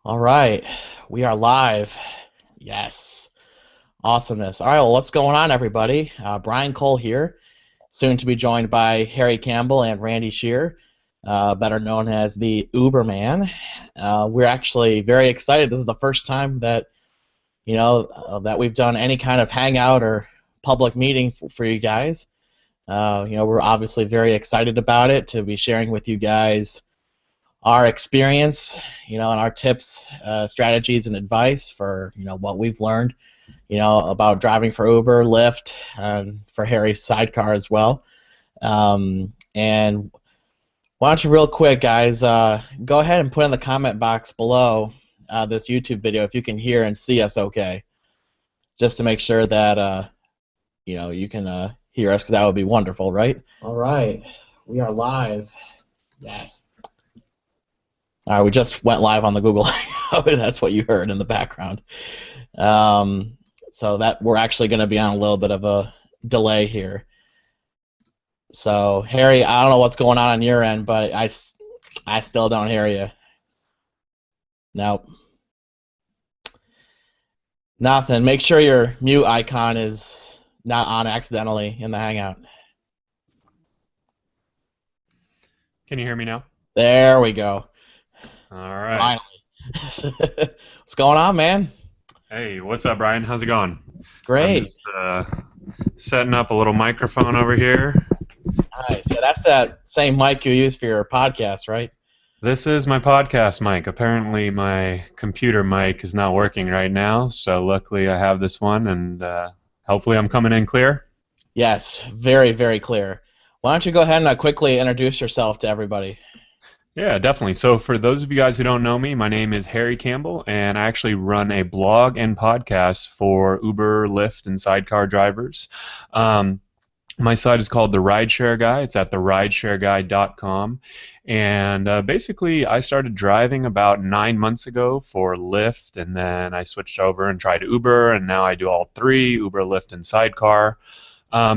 All right, we are live. Yes, awesomeness. All right, well, what's going on, everybody? Brian Cole here, soon to be joined by Harry Campbell and Randy Shear, better known as the Uberman. We're actually very excited. This is the first time that that we've done any kind of hangout or public meeting for you guys. We're obviously very excited about it to be sharing with you guys our experience, and our tips, strategies, and advice for what we've learned, about driving for Uber, Lyft, and for Harry's sidecar as well. And why don't you, real quick, guys, go ahead and put in the comment box below this YouTube video if you can hear and see us okay, just to make sure that you can hear us, because that would be wonderful, right? All right, we are live. Yes. All right, we just went live on the Google Hangout. That's what you heard in the background. So that we're actually going to be on a little bit of a delay here. So, Harry, I don't know what's going on your end, but I still don't hear you. Nope. Nothing. Make sure your mute icon is not on accidentally in the Hangout. Can you hear me now? There we go. All right. Finally. What's going on, man? Hey, what's up, Brian? How's it going? Great. I'm just setting up a little microphone over here. Nice. Yeah, that's that same mic you use for your podcast, right? This is my podcast mic. Apparently, my computer mic is not working right now, so luckily I have this one, and hopefully I'm coming in clear. Yes, very, very clear. Why don't you go ahead and quickly introduce yourself to everybody? Yeah, definitely. So for those of you guys who don't know me, my name is Harry Campbell, and I actually run a blog and podcast for Uber, Lyft, and sidecar drivers. My site is called The Rideshare Guy. It's at therideshareguy.com. And basically, I started driving about 9 months ago for Lyft, and then I switched over and tried Uber, and now I do all three, Uber, Lyft, and sidecar.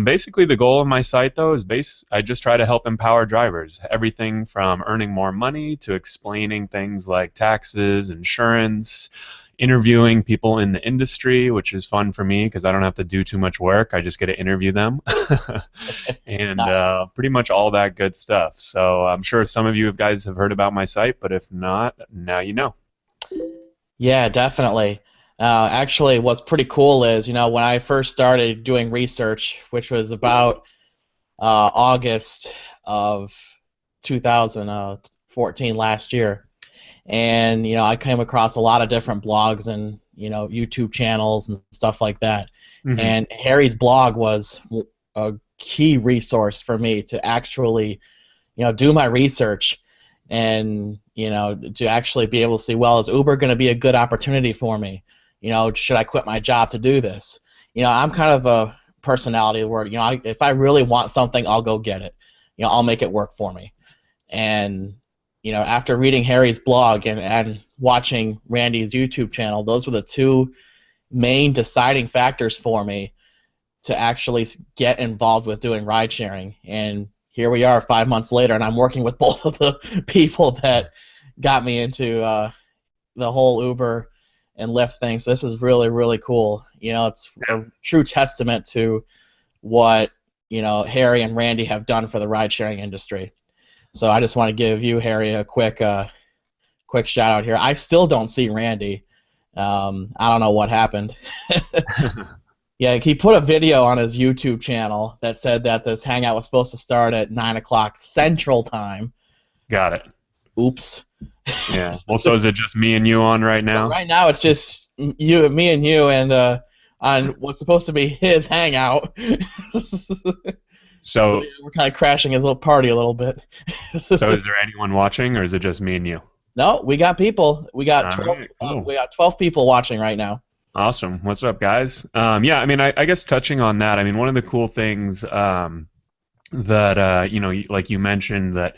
Basically, the goal of my site, though, is I just try to help empower drivers. Everything from earning more money to explaining things like taxes, insurance, interviewing people in the industry, which is fun for me because I don't have to do too much work. I just get to interview them. And Nice. pretty much all that good stuff. So I'm sure some of you guys have heard about my site, but if not, now you know. Yeah, definitely. Actually, what's pretty cool is, when I first started doing research, which was about August of 2014, last year, and I came across a lot of different blogs and YouTube channels and stuff like that. Hmm. And Harry's blog was a key resource for me to actually do my research and to actually be able to see, well, is Uber going to be a good opportunity for me? Should I quit my job to do this? I'm kind of a personality where if I really want something, I'll go get it. I'll make it work for me. And after reading Harry's blog and watching Randy's YouTube channel, those were the two main deciding factors for me to actually get involved with doing ride sharing. And here we are 5 months later, and I'm working with both of the people that got me into the whole Uber and Lyft thing. So this is really, really cool. It's a true testament to what Harry and Randy have done for the ride sharing industry. So I just want to give you, Harry, a quick shout out here. I still don't see Randy. I don't know what happened. Yeah, he put a video on his YouTube channel that said that this hangout was supposed to start at 9 o'clock Central Time. Got it. Oops. Yeah. Well, so is it just me and you on right now? Right now it's just me and you, and on what's supposed to be his hangout. So So, yeah, we're kind of crashing his little party a little bit. so is there anyone watching, or is it just me and you? No, we got people. We got All 12. right, cool. We got 12 people watching right now. Awesome. What's up, guys? Yeah, I mean, I guess touching on that, I mean, one of the cool things that like you mentioned, that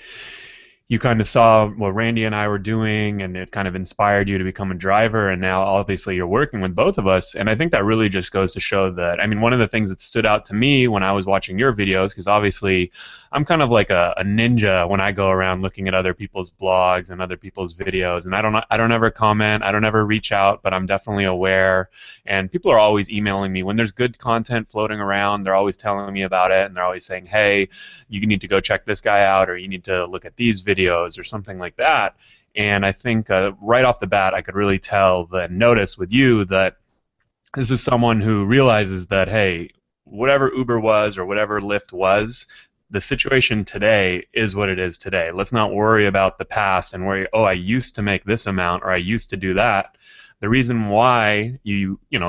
you kind of saw what Randy and I were doing, and it kind of inspired you to become a driver. And now, obviously, you're working with both of us. And I think that really just goes to show that, I mean, one of the things that stood out to me when I was watching your videos, because obviously I'm kind of like a ninja when I go around looking at other people's blogs and other people's videos. And I don't ever comment, I don't ever reach out, but I'm definitely aware. And people are always emailing me when there's good content floating around. They're always telling me about it, and they're always saying, hey, you need to go check this guy out, or you need to look at these videos or something like that. And I think right off the bat, I could really tell and notice with you that this is someone who realizes that, hey, whatever Uber was or whatever Lyft was, the situation today is what it is today. Let's not worry about the past and worry, oh, I used to make this amount or I used to do that. The reason why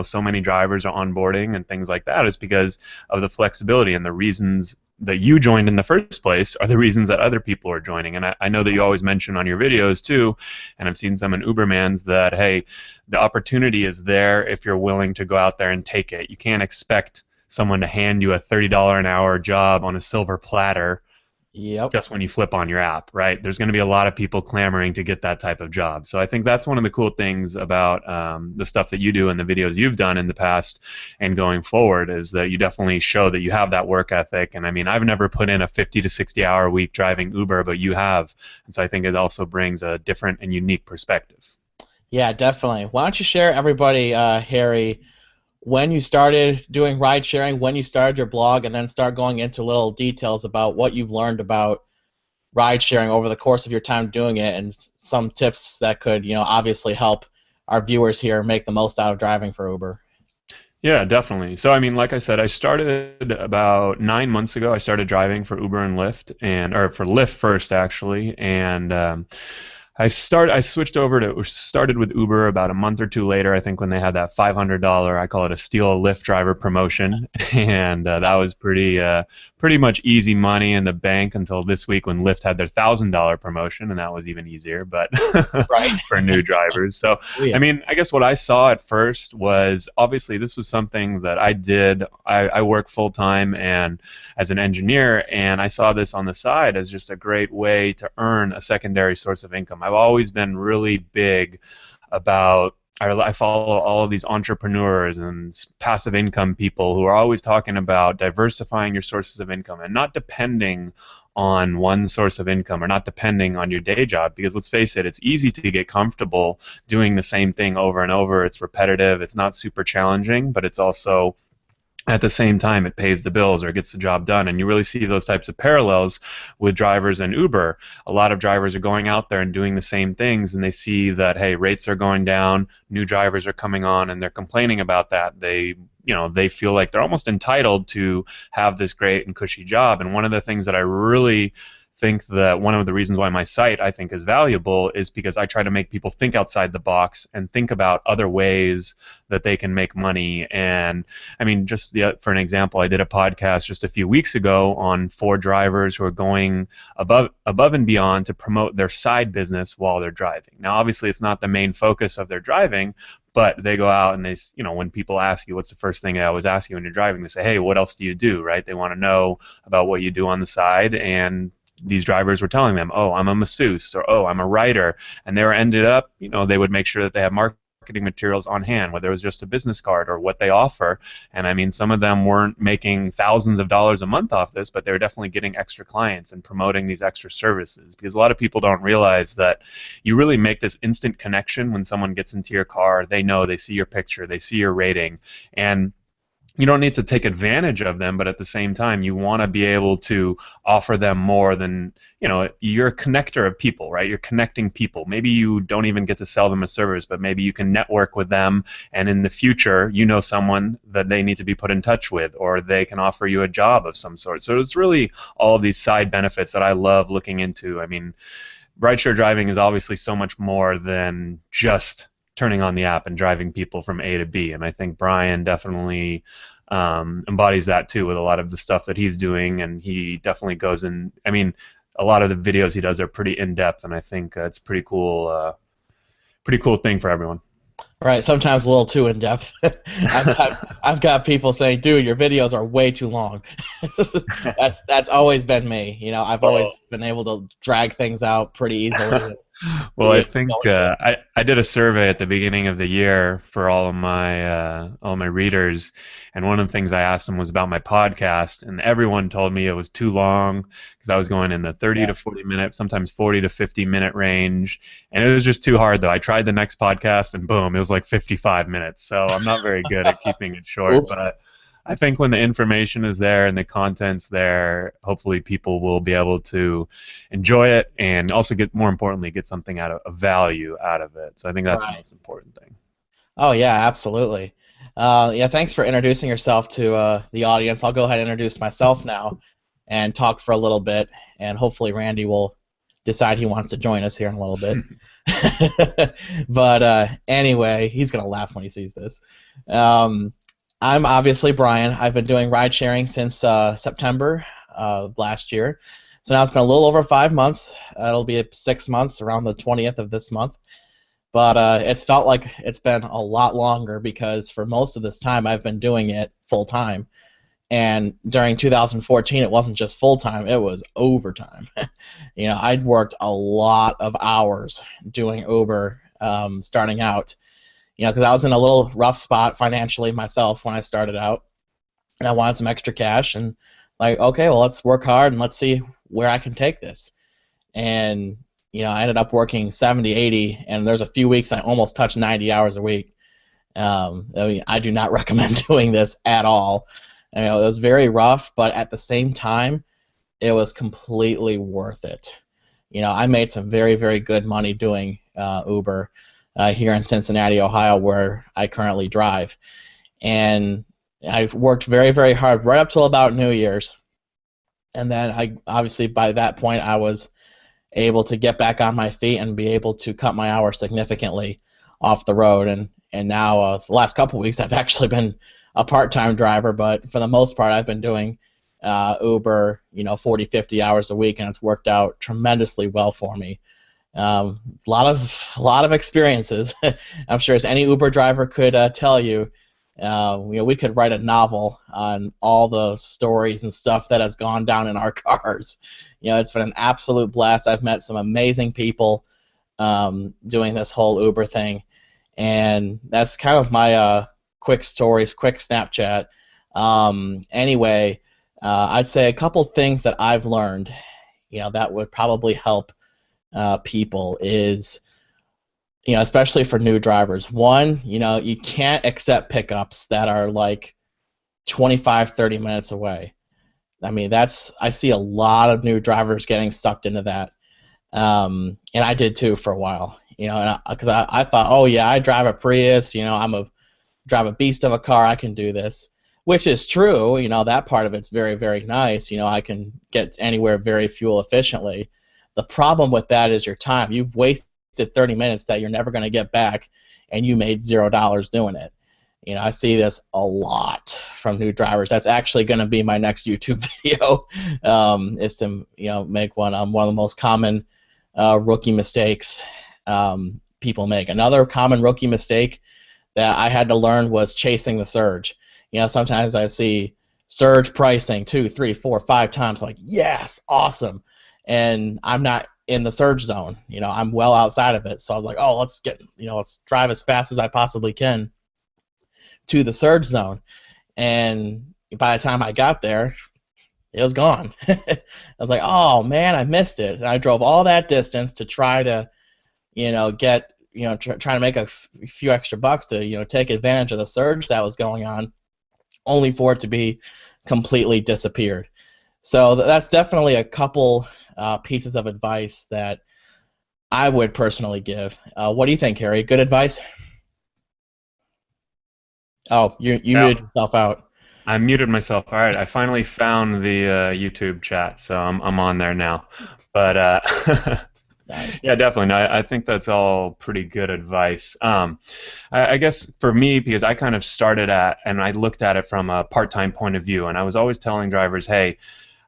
so many drivers are onboarding and things like that is because of the flexibility, and the reasons that you joined in the first place are the reasons that other people are joining. And I know that you always mention on your videos too, and I've seen some in Ubermans, that, hey, the opportunity is there if you're willing to go out there and take it. You can't expect someone to hand you a $30 an hour job on a silver platter Yep. just when you flip on your app, right? There's going to be a lot of people clamoring to get that type of job. So I think that's one of the cool things about the stuff that you do and the videos you've done in the past and going forward, is that you definitely show that you have that work ethic. And I mean, I've never put in a 50 to 60 hour week driving Uber, but you have. And so I think it also brings a different and unique perspective. Yeah, definitely. Why don't you share everybody, Harry, when you started doing ride sharing, when you started your blog, and then start going into little details about what you've learned about ride sharing over the course of your time doing it, and some tips that could, obviously help our viewers here make the most out of driving for Uber. Yeah, definitely. So, I mean, like I said, I started about 9 months ago. I started driving for Uber and Lyft, or for Lyft first, actually. And I switched over to started with Uber about a month or two later. I think when they had that $500, I call it a steal a Lyft driver promotion, and that was pretty much easy money in the bank until this week when Lyft had their $1,000 promotion, and that was even easier, but Right. for new drivers. So, Oh, yeah. I mean, I guess what I saw at first was, obviously this was something that I did. I work full time and as an engineer, and I saw this on the side as just a great way to earn a secondary source of income. I've always been really big about, I follow all of these entrepreneurs and passive income people who are always talking about diversifying your sources of income and not depending on one source of income, or not depending on your day job, because let's face it, it's easy to get comfortable doing the same thing over and over. It's repetitive, it's not super challenging, but it's also, at the same time, it pays the bills or gets the job done. And you really see those types of parallels with drivers and Uber. A lot of drivers are going out there and doing the same things, and they see that, hey, rates are going down, new drivers are coming on, and they're complaining about that. They feel like they're almost entitled to have this great and cushy job. And one of the things that I really think that one of the reasons why my site, I think, is valuable is because I try to make people think outside the box and think about other ways that they can make money. And I mean, for an example, I did a podcast just a few weeks ago on 4 drivers who are going above and beyond to promote their side business while they're driving. Now, obviously, it's not the main focus of their driving, but they go out and when people ask you, what's the first thing I always ask you when you're driving, they say, hey, what else do you do, right? They want to know about what you do on the side. And these drivers were telling them, oh, I'm a masseuse, or oh, I'm a writer, and they were ended up, they would make sure that they have marketing materials on hand, whether it was just a business card or what they offer. And I mean, some of them weren't making thousands of dollars a month off this, but they were definitely getting extra clients and promoting these extra services, because a lot of people don't realize that you really make this instant connection when someone gets into your car. They see your picture, they see your rating, and you don't need to take advantage of them, but at the same time, you want to be able to offer them more than, you're a connector of people, right? You're connecting people. Maybe you don't even get to sell them a service, but maybe you can network with them, and in the future, someone that they need to be put in touch with, or they can offer you a job of some sort. So it's really all of these side benefits that I love looking into. I mean, rideshare driving is obviously so much more than just turning on the app and driving people from A to B. And I think Brian definitely embodies that too with a lot of the stuff that he's doing. And he definitely goes in. I mean, a lot of the videos he does are pretty in depth, and I think it's pretty cool thing for everyone. Right, sometimes a little too in depth. I've got people saying, "Dude, your videos are way too long." That's always been me. I've always Well, been able to drag things out pretty easily and well, be I able to go think into. I did a survey at the beginning of the year for all my readers, and one of the things I asked them was about my podcast, and everyone told me it was too long because I was going in the 30 Yeah. to 40 minute, sometimes 40 to 50-minute range, and it was just too hard though. I tried the next podcast, and boom, it was like 55 minutes. So I'm not very good at keeping it short, Oops. but I think when the information is there and the content's there, hopefully people will be able to enjoy it and also get, more importantly, get something out of value out of it. So I think that's the Right. most important thing. Oh yeah, absolutely. Yeah, thanks for introducing yourself to the audience. I'll go ahead and introduce myself now and talk for a little bit, and hopefully Randy will decide he wants to join us here in a little bit. But anyway, he's gonna laugh when he sees this. Um, I'm obviously Brian. I've been doing ride sharing since September last year, so now it's been a little over 5 months. It'll be 6 months around the 20th of this month. But it's felt like it's been a lot longer because for most of this time I've been doing it full time. And during 2014, it wasn't just full time; it was overtime. I'd worked a lot of hours doing Uber starting out. Because I was in a little rough spot financially myself when I started out, and I wanted some extra cash. And like, okay, well, let's work hard and let's see where I can take this. And I ended up working 70, 80, and there's a few weeks I almost touched 90 hours a week. I mean, I do not recommend doing this at all. It was very rough, but at the same time, it was completely worth it. I made some very, very good money doing Uber here in Cincinnati, Ohio, where I currently drive. And I worked very, very hard right up till about New Year's. And then I obviously by that point I was able to get back on my feet and be able to cut my hours significantly off the road. And now the last couple of weeks I've actually been a part-time driver, but for the most part I've been doing Uber, 40, 50 hours a week, and it's worked out tremendously well for me. A lot of experiences. I'm sure as any Uber driver could tell you. We could write a novel on all the stories and stuff that has gone down in our cars. It's been an absolute blast. I've met some amazing people doing this whole Uber thing, and that's kind of my quick stories, quick Snapchat. Anyway, I'd say a couple things that I've learned, that would probably help people is, especially for new drivers. One, you can't accept pickups that are like 25, 30 minutes away. I mean, I see a lot of new drivers getting sucked into that. And I did too for a while, because I thought, oh yeah, I drive a Prius, drive a beast of a car, I can do this, which is true. That part of it's very, very nice. I can get anywhere very fuel efficiently. The problem with that is your time. You've wasted 30 minutes that you're never going to get back, and you made $0 doing it. I see this a lot from new drivers. That's actually going to be my next YouTube video, is to make one of the most common rookie mistakes people make. Another common rookie mistake that I had to learn was chasing the surge. Sometimes I see surge pricing 2, 3, 4, 5 times. I'm like, yes, awesome, and I'm not in the surge zone. I'm well outside of it. So I was like, oh, let's drive as fast as I possibly can to the surge zone. And by the time I got there, it was gone. I was like, oh man, I missed it. And I drove all that distance to try to, get, trying to make a few extra bucks to, take advantage of the surge that was going on, only for it to be completely disappeared. So that's definitely a couple pieces of advice that I would personally give. What do you think, Harry? Good advice? Oh, you Yeah, muted yourself out. I muted myself. All right, I finally found the YouTube chat, so I'm on there now. But Nice. yeah, definitely. No, I think that's all pretty good advice. I guess for me, because I kind of started at and I looked at it from a part-time point of view, and I was always telling drivers, hey,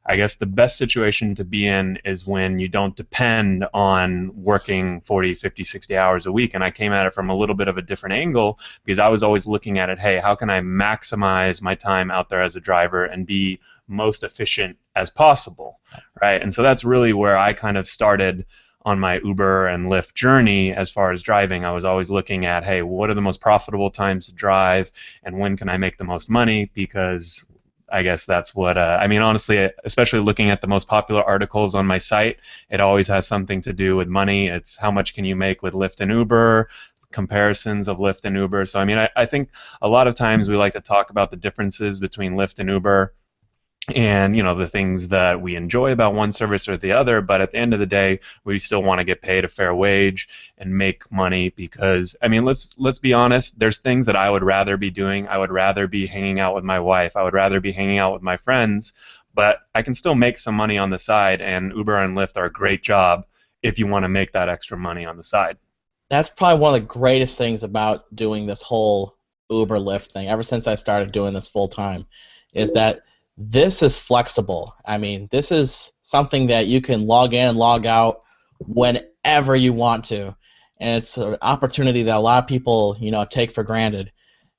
I guess the best situation to be in is when you don't depend on working 40, 50, 60 hours a week. And I came at it from a little bit of a different angle because I was always looking at it, hey, how can I maximize my time out there as a driver and be most efficient as possible, right? And so that's really where I kind of started on my Uber and Lyft journey as far as driving. I was always looking at, hey, what are the most profitable times to drive and when can I make the most money? Because I guess that's what, I mean, honestly, especially looking at the most popular articles on my site, it always has something to do with money. It's how much can you make with Lyft and Uber, comparisons of Lyft and Uber. So, I mean, I think a lot of times we like to talk about the differences between Lyft and Uber and the things that we enjoy about one service or the other, but at the end of the day we still want to get paid a fair wage and make money because I mean let's be honest, there's things that I would rather be doing. I would rather be hanging out with my wife, I would rather be hanging out with my friends, but I can still make some money on the side, and Uber and Lyft are a great job if you want to make that extra money on the side. That's probably one of the greatest things about doing this whole Uber Lyft thing ever since I started doing this full time is that this is flexible. I mean, this is something that you can log in and log out whenever you want to, and it's an opportunity that a lot of people, take for granted.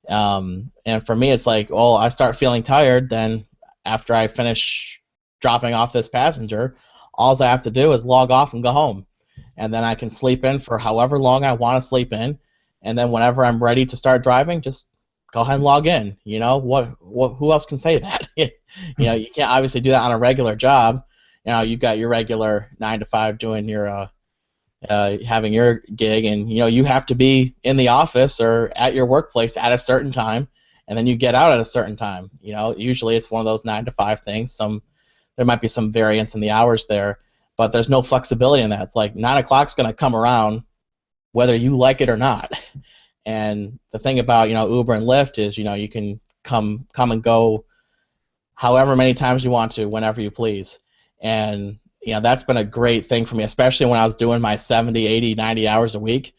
And for me, it's like, well, I start feeling tired, then after I finish dropping off this passenger, all I have to do is log off and go home, and then I can sleep in for however long I want to sleep in, and then whenever I'm ready to start driving, just go ahead and log in. Who else can say that? You can't obviously do that on a regular job. You've got your regular 9 to 5 doing your having your gig, and you have to be in the office or at your workplace at a certain time, and then you get out at a certain time. Usually it's one of those 9 to 5 things. There might be some variance in the hours there, but there's no flexibility in that. It's like 9 o'clock's going to come around whether you like it or not. And the thing about Uber and Lyft is you can come and go however many times you want to, whenever you please. And that's been a great thing for me, especially when I was doing my 70, 80, 90 hours a week.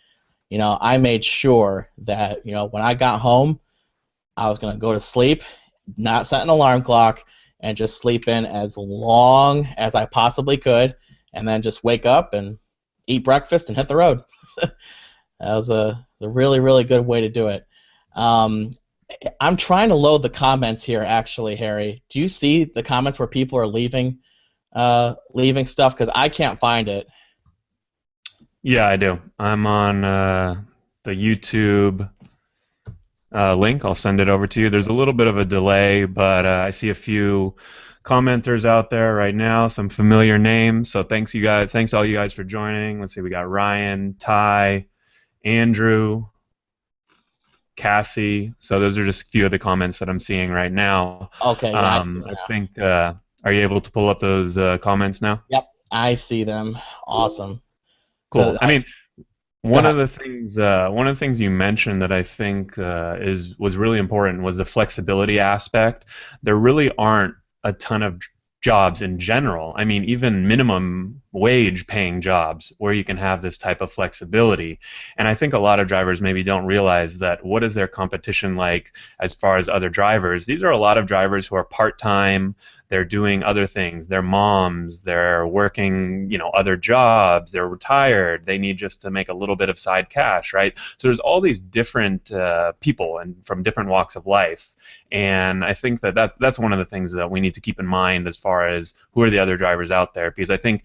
I made sure that when I got home, I was going to go to sleep, not set an alarm clock, and just sleep in as long as I possibly could, and then just wake up and eat breakfast and hit the road. That was a really, really good way to do it. I'm trying to load the comments here, actually, Harry. Do you see the comments where people are leaving stuff? Because I can't find it. Yeah, I do. I'm on the YouTube link. I'll send it over to you. There's a little bit of a delay, but I see a few commenters out there right now, some familiar names. So thanks, you guys. Thanks all you guys for joining. Let's see, we got Ryan, Ty, Andrew, Cassie. So those are just a few of the comments that I'm seeing right now. Okay, yeah, I see them I now. think, are you able to pull up those comments now? Yep, I see them. Awesome. Cool. So, I mean, go ahead. one of the things you mentioned that I think was really important was the flexibility aspect. There really aren't a ton of jobs in general. I mean, even minimum wage paying jobs where you can have this type of flexibility. And I think a lot of drivers maybe don't realize that what is their competition like as far as other drivers. These are a lot of drivers who are part-time, they're doing other things, they're moms, they're working, other jobs, they're retired, they need just to make a little bit of side cash, right? So there's all these different people and from different walks of life. And I think that's one of the things that we need to keep in mind as far as who are the other drivers out there, because I think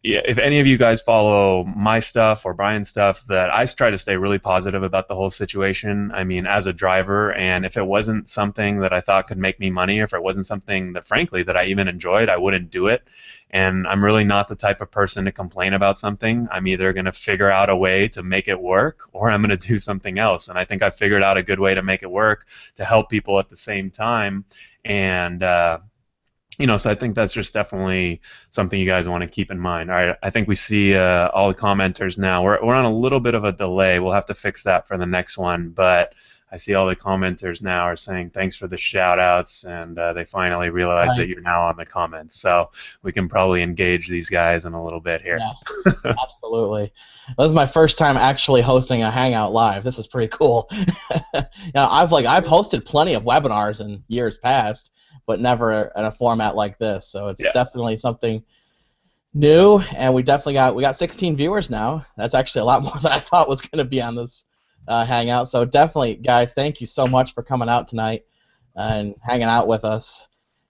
if any of you guys follow my stuff or Brian's stuff, that I try to stay really positive about the whole situation. I mean, as a driver, and if it wasn't something that I thought could make me money, or if it wasn't something that, frankly, that I even enjoyed, I wouldn't do it. And I'm really not the type of person to complain about something. I'm either going to figure out a way to make it work, or I'm going to do something else. And I think I figured out a good way to make it work to help people at the same time. And so I think that's just definitely something you guys want to keep in mind. All right, I think we see all the commenters now. We're on a little bit of a delay. We'll have to fix that for the next one. But I see all the commenters now are saying thanks for the shout-outs, and they finally realized that you're now on the comments. So we can probably engage these guys in a little bit here. Yes, absolutely. This is my first time actually hosting a Hangout live. This is pretty cool. I've hosted plenty of webinars in years past, but never in a format like this. So it's Yeah. definitely something new, and we got 16 viewers now. That's actually a lot more than I thought was going to be on this Hangout. So definitely, guys, thank you so much for coming out tonight and hanging out with us.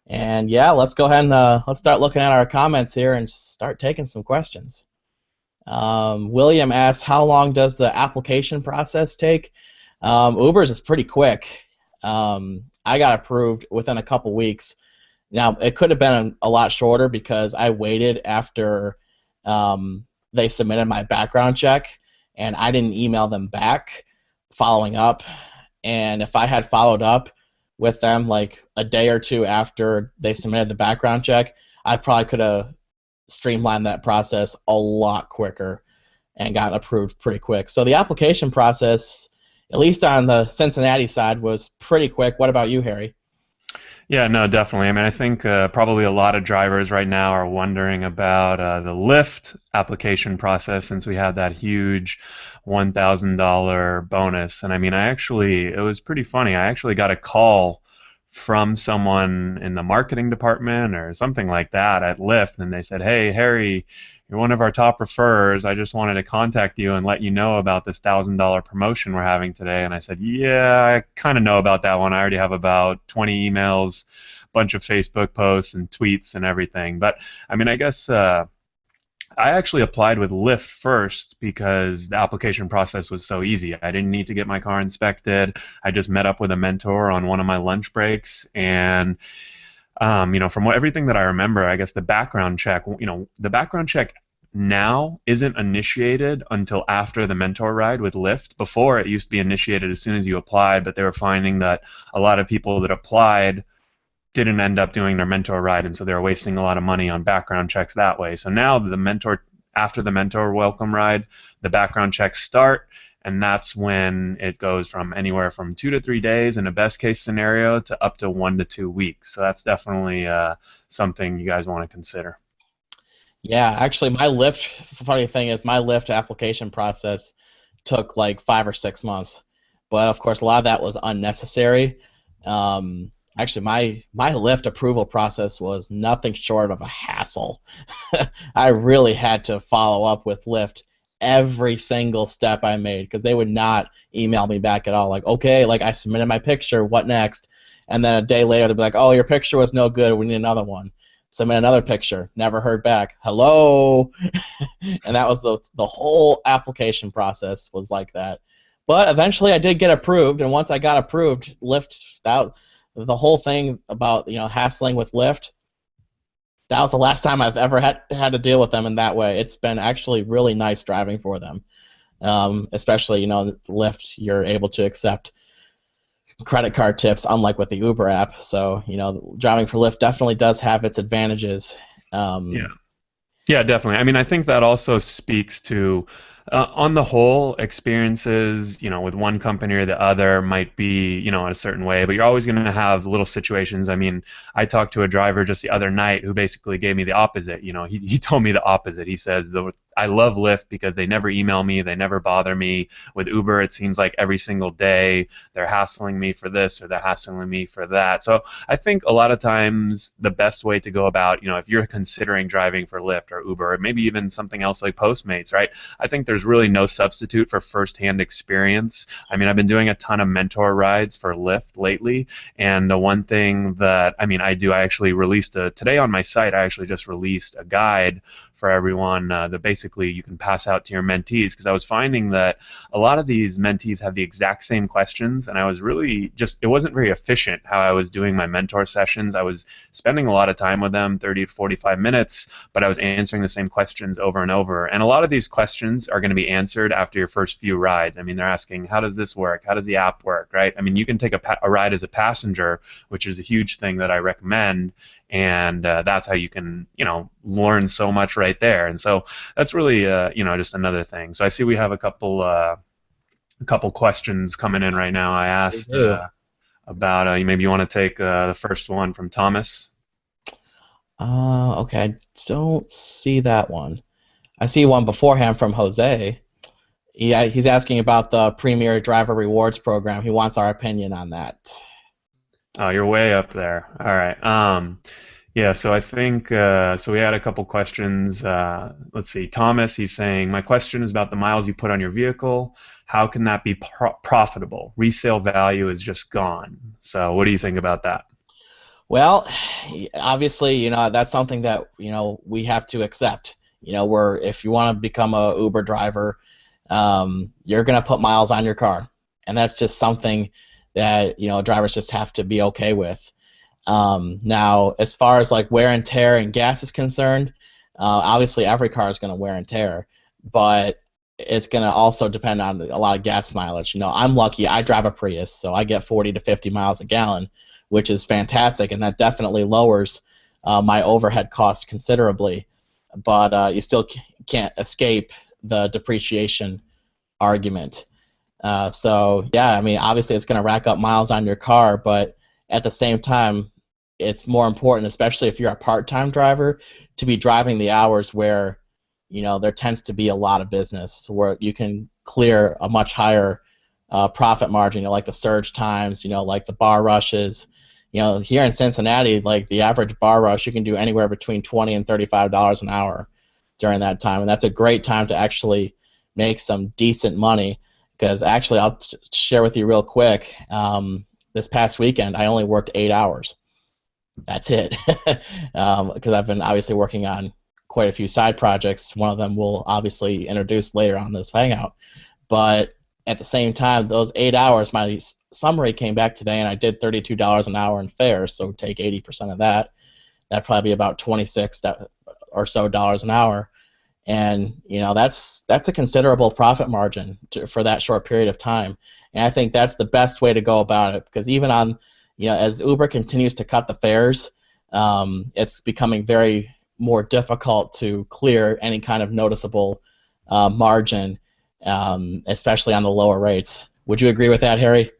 And yeah, let's go ahead and let's start looking at our comments here and start taking some questions. William asked, how long does the application process take? Uber's is pretty quick. I got approved within a couple weeks. Now, it could have been a lot shorter because I waited after they submitted my background check, and I didn't email them back following up. And if I had followed up with them like a day or two after they submitted the background check, I probably could have streamlined that process a lot quicker and got approved pretty quick. So the application process, at least on the Cincinnati side, was pretty quick. What about you, Harry? Yeah, no, definitely. I mean, I think probably a lot of drivers right now are wondering about the Lyft application process since we had that huge $1,000 bonus. And I mean, it was pretty funny. I actually got a call from someone in the marketing department or something like that at Lyft, and they said, "Hey, Harry, you're one of our top referrers. I just wanted to contact you and let you know about this $1,000 promotion we're having today." And I said, "Yeah, I kind of know about that one. I already have about 20 emails, bunch of Facebook posts and tweets and everything." But I mean, I guess I actually applied with Lyft first because the application process was so easy. I didn't need to get my car inspected. I just met up with a mentor on one of my lunch breaks, and from everything that I remember, I guess the background check, the background check now isn't initiated until after the mentor ride with Lyft. Before, it used to be initiated as soon as you applied, but they were finding that a lot of people that applied didn't end up doing their mentor ride, and so they were wasting a lot of money on background checks that way. So now after the mentor welcome ride, the background checks start, and that's when it goes from anywhere from 2 to 3 days in a best case scenario to up to 1 to 2 weeks. So that's definitely something you guys want to consider. Yeah, actually, funny thing is, my Lyft application process took like 5 or 6 months. But of course, a lot of that was unnecessary. Actually, my Lyft approval process was nothing short of a hassle. I really had to follow up with Lyft every single step I made because they would not email me back at all. Like, okay, like I submitted my picture, what next? And then a day later, they'd be like, oh, your picture was no good, we need another one. Submit another picture, never heard back. Hello? And that was the whole application process was like that. But eventually I did get approved, and once I got approved, Lyft, the whole thing about hassling with Lyft, that was the last time I've ever had to deal with them in that way. It's been actually really nice driving for them. Especially, Lyft, you're able to accept credit card tips, unlike with the Uber app. So, driving for Lyft definitely does have its advantages. Yeah. Yeah, definitely. I mean, I think that also speaks to, on the whole, experiences, with one company or the other might be, in a certain way, but you're always going to have little situations. I mean, I talked to a driver just the other night who basically gave me the opposite. He told me the opposite. He says, I love Lyft because they never email me, they never bother me. With Uber, it seems like every single day they're hassling me for this or they're hassling me for that. So I think a lot of times the best way to go about, if you're considering driving for Lyft or Uber, or maybe even something else like Postmates, right? I think there's really no substitute for firsthand experience. I mean, I've been doing a ton of mentor rides for Lyft lately, and the one thing that, I actually released today on my site, I actually just released a guide for everyone that basically you can pass out to your mentees, because I was finding that a lot of these mentees have the exact same questions, and I was really it wasn't very efficient how I was doing my mentor sessions. I was spending a lot of time with them, 30 to 45 minutes, but I was answering the same questions over and over. And a lot of these questions are going to be answered after your first few rides. I mean, they're asking, how does this work? How does the app work, right? I mean, you can take a ride as a passenger, which is a huge thing that I recommend, and that's how you can learn so much right there. And so that's really just another thing. So I see we have a couple questions coming in right now. I asked about maybe you want to take the first one from Thomas. Okay, I don't see that one. I see one beforehand from Jose. Yeah, he's asking about the Premier Driver Rewards Program. He wants our opinion on that. Oh, you're way up there. All right. Yeah, so I think so we had a couple questions. Let's see. Thomas, he's saying, my question is about the miles you put on your vehicle. How can that be profitable? Resale value is just gone. So what do you think about that? Well, obviously, that's something that we have to accept. Where if you want to become a Uber driver, you're gonna put miles on your car, and that's just something that drivers just have to be okay with. Now, as far as like wear and tear and gas is concerned, obviously every car is going to wear and tear, but it's going to also depend on a lot of gas mileage. I'm lucky; I drive a Prius, so I get 40 to 50 miles a gallon, which is fantastic, and that definitely lowers my overhead costs considerably. But you still can't escape the depreciation argument. So yeah, I mean, obviously it's going to rack up miles on your car, but at the same time, it's more important, especially if you're a part-time driver, to be driving the hours where there tends to be a lot of business, where you can clear a much higher profit margin. Like the surge times, like the bar rushes. Here in Cincinnati, like the average bar rush, you can do anywhere between $20 and $35 an hour during that time, and that's a great time to actually make some decent money. Because actually, I'll share with you real quick. This past weekend, I only worked 8 hours. That's it. Because I've been obviously working on quite a few side projects. One of them we'll obviously introduce later on this Hangout. But at the same time, those 8 hours, my summary came back today, and I did $32 an hour in fares. So take 80% of that. That'd probably be about 26 or so dollars an hour. And that's a considerable profit margin for that short period of time. And I think that's the best way to go about it, because even on as Uber continues to cut the fares, it's becoming very more difficult to clear any kind of noticeable margin, especially on the lower rates. Would you agree with that, Harry?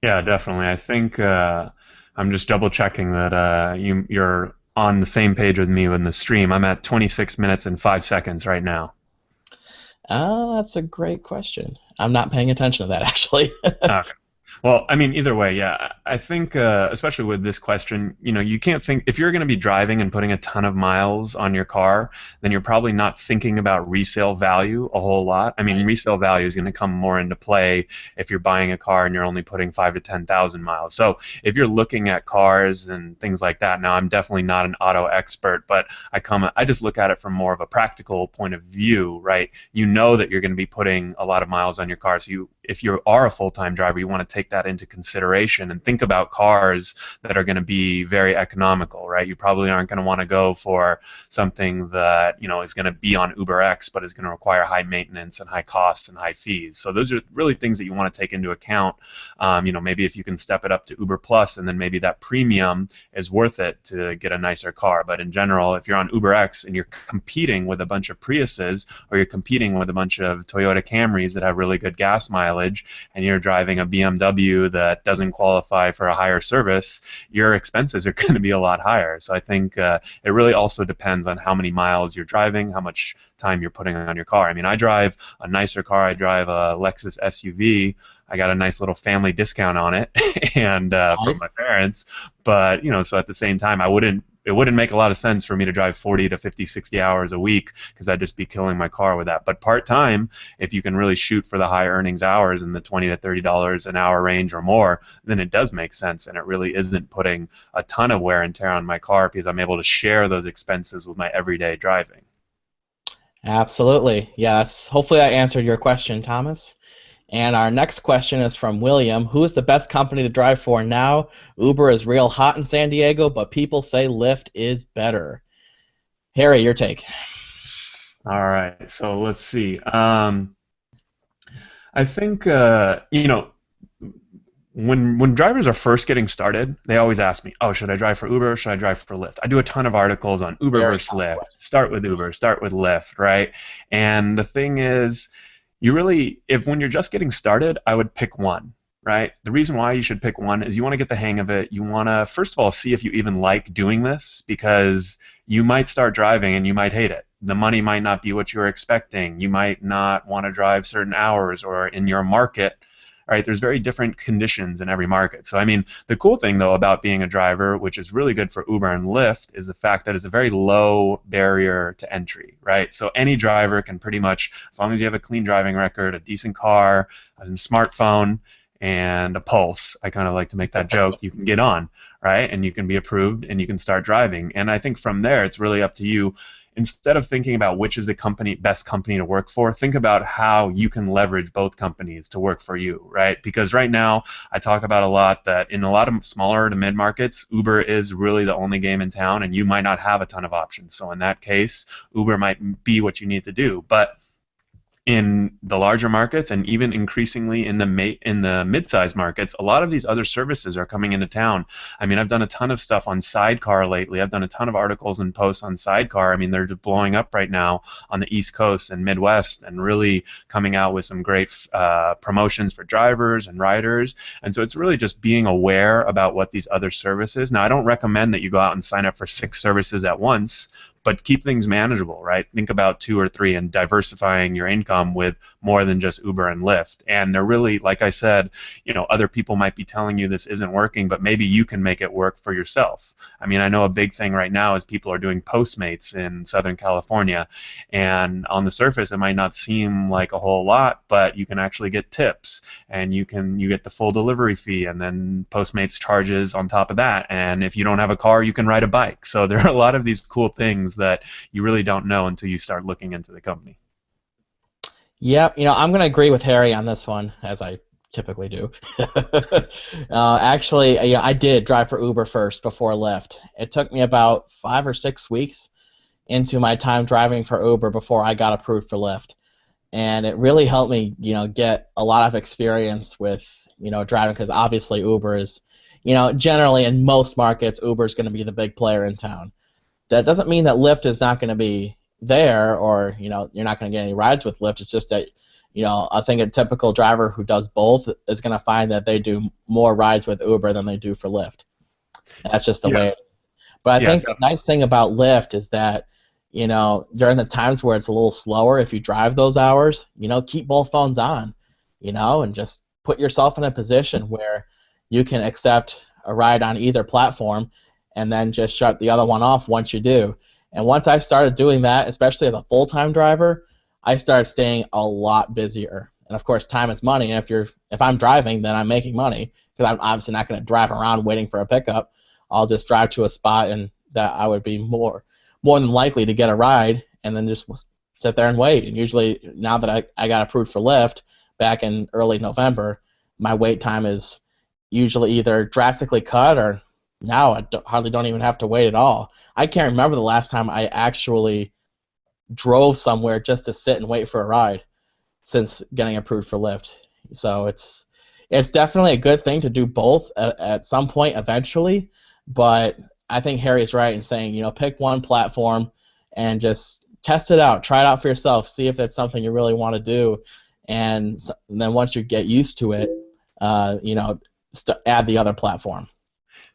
Yeah, definitely. I think I'm just double checking that you're on the same page with me in the stream. I'm at 26 minutes and 5 seconds right now. That's a great question. I'm not paying attention to that actually. Okay. Well, I mean, either way, yeah. I think, especially with this question, you can't think if you're going to be driving and putting a ton of miles on your car, then you're probably not thinking about resale value a whole lot. I mean, Right. resale value is going to come more into play if you're buying a car and you're only putting 5 to 10,000 miles. So if you're looking at cars and things like that, now I'm definitely not an auto expert, but I just look at it from more of a practical point of view, right? You know that you're going to be putting a lot of miles on your car, so if you are a full-time driver, you want to take that into consideration and think about cars that are going to be very economical, right? You probably aren't going to want to go for something that is going to be on UberX, but is going to require high maintenance and high costs and high fees. So those are really things that you want to take into account. Maybe if you can step it up to Uber Plus, and then maybe that premium is worth it to get a nicer car. But in general, if you're on UberX and you're competing with a bunch of Priuses, or you're competing with a bunch of Toyota Camrys that have really good gas mileage, and you're driving a BMW that doesn't qualify for a higher service, your expenses are going to be a lot higher. So I think it really also depends on how many miles you're driving, how much time you're putting on your car. I mean, I drive a nicer car. I drive a Lexus SUV. I got a nice little family discount on it, and from my Nice. parents. But so at the same time, it wouldn't make a lot of sense for me to drive 40 to 50, 60 hours a week, because I'd just be killing my car with that. But part time, if you can really shoot for the high earnings hours in the $20 to $30 an hour range or more, then it does make sense, and it really isn't putting a ton of wear and tear on my car, because I'm able to share those expenses with my everyday driving. Absolutely. Yes. Hopefully I answered your question, Thomas. And our next question is from William. Who is the best company to drive for now? Uber is real hot in San Diego, but people say Lyft is better. Harry, your take. All right, so let's see. I think when drivers are first getting started, they always ask me, "Oh, should I drive for Uber or should I drive for Lyft?" I do a ton of articles on Uber Very versus common Lyft. question. Start with Uber, start with Lyft, right? And the thing is, if when you're just getting started, I would pick one, right? The reason why you should pick one is you want to get the hang of it. You want to, first of all, see if you even like doing this, because you might start driving and you might hate it. The money might not be what you were expecting. You might not want to drive certain hours, or in your market, right? There's very different conditions in every market. So I mean, the cool thing though about being a driver, which is really good for Uber and Lyft, is the fact that it's a very low barrier to entry, right? So any driver can pretty much, as long as you have a clean driving record, a decent car, a smartphone, and a pulse, I kind of like to make that joke, you can get on, right? And you can be approved and you can start driving. And I think from there, it's really up to you. Instead of thinking about which is the best company to work for, think about how you can leverage both companies to work for you, right? Because right now, I talk about a lot that in a lot of smaller to mid markets, Uber is really the only game in town, and you might not have a ton of options. So in that case, Uber might be what you need to do. But in the larger markets and even increasingly in the mid-sized markets, a lot of these other services are coming into town. I mean, I've done a ton of stuff on Sidecar lately. I've done a ton of articles and posts on Sidecar. I mean, they're just blowing up right now on the East Coast and Midwest and really coming out with some great promotions for drivers and riders. And so it's really just being aware about what these other services. Now, I don't recommend that you go out and sign up for 6 services at once, but keep things manageable, right? Think about 2 or 3 and diversifying your income with more than just Uber and Lyft. And they're really, like I said, other people might be telling you this isn't working, but maybe you can make it work for yourself. I mean, I know a big thing right now is people are doing Postmates in Southern California, and on the surface it might not seem like a whole lot, but you can actually get tips, and you get the full delivery fee, and then Postmates charges on top of that. And if you don't have a car, you can ride a bike. So there are a lot of these cool things that you really don't know until you start looking into the company. Yep, I'm going to agree with Harry on this one, as I typically do. Actually, I did drive for Uber first before Lyft. It took me about 5 or 6 weeks into my time driving for Uber before I got approved for Lyft, and it really helped me, get a lot of experience with, driving, because obviously Uber is, generally in most markets, Uber is going to be the big player in town. That doesn't mean that Lyft is not going to be there, or you're not going to get any rides with Lyft. It's just that I think a typical driver who does both is going to find that they do more rides with Uber than they do for Lyft. That's just the way it is. But I think the nice thing about Lyft is that during the times where it's a little slower, if you drive those hours, keep both phones on, and just put yourself in a position where you can accept a ride on either platform, and then just shut the other one off once you do. And once I started doing that, especially as a full-time driver, I started staying a lot busier. And of course, time is money. And if I'm driving, then I'm making money, because I'm obviously not going to drive around waiting for a pickup. I'll just drive to a spot, and that I would be more than likely to get a ride, and then just sit there and wait. And usually, now that I got approved for Lyft back in early November, my wait time is usually either drastically cut, or now I hardly don't even have to wait at all. I can't remember the last time I actually drove somewhere just to sit and wait for a ride since getting approved for Lyft. So it's definitely a good thing to do both at some point eventually, but I think Harry is right in saying, pick one platform and just test it out, try it out for yourself, see if that's something you really want to do, and then once you get used to it, add the other platform.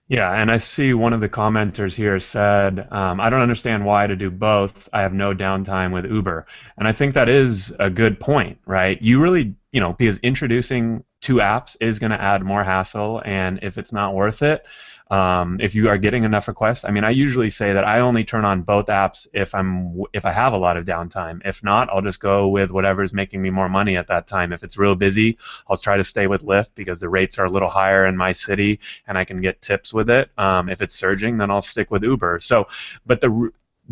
Yeah, and I see one of the commenters here said, I don't understand why to do both. I have no downtime with Uber. And I think that is a good point, right? You really, because introducing 2 apps is going to add more hassle, and if it's not worth it, if you are getting enough requests, I mean, I usually say that I only turn on both apps if I have a lot of downtime. If not, I'll just go with whatever's making me more money at that time. If it's real busy, I'll try to stay with Lyft because the rates are a little higher in my city and I can get tips with it. If it's surging, then I'll stick with Uber. So, but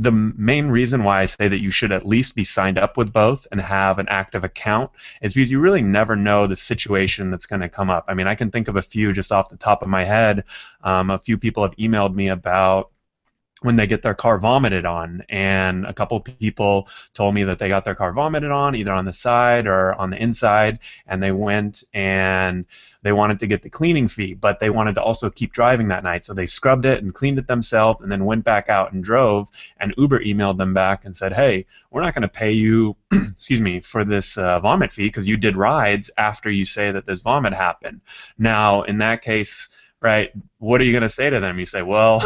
the main reason why I say that you should at least be signed up with both and have an active account is because you really never know the situation that's going to come up. I mean, I can think of a few just off the top of my head. A few people have emailed me about when they get their car vomited on, and a couple people told me that they got their car vomited on either on the side or on the inside, and they went and they wanted to get the cleaning fee, but they wanted to also keep driving that night, so they scrubbed it and cleaned it themselves and then went back out and drove, and Uber emailed them back and said, hey, we're not going to pay you excuse me, for this vomit fee because you did rides after you say that this vomit happened. Now, in that case, right? What are you going to say to them? You say, well,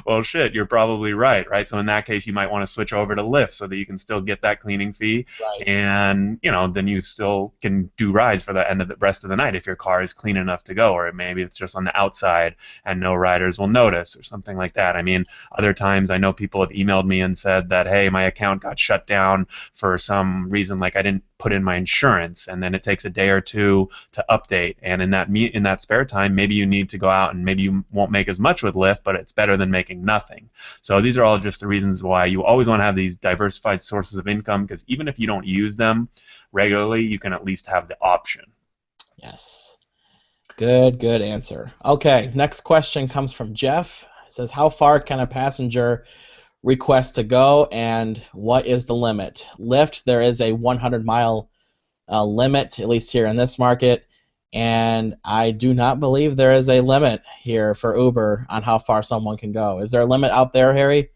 well, shit, you're probably right, right? So in that case, you might want to switch over to Lyft so that you can still get that cleaning fee, Right. and then you still can do rides for the end of the rest of the night if your car is clean enough to go, or maybe it's just on the outside and no riders will notice, or something like that. I mean, other times I know people have emailed me and said that, hey, my account got shut down for some reason, like I didn't put in my insurance, and then it takes a day or two to update. And in that spare time, maybe you need to go out, and maybe you won't make as much with Lyft, but it's better than making nothing. So these are all just the reasons why you always want to have these diversified sources of income, because even if you don't use them regularly, you can at least have the option. Yes. Good answer. Okay, next question comes from Jeff. It says, how far can a passenger request to go, and what is the limit? Lyft, there is a 100-mile limit, at least here in this market, and I do not believe there is a limit here for Uber on how far someone can go. Is there a limit out there, Harry,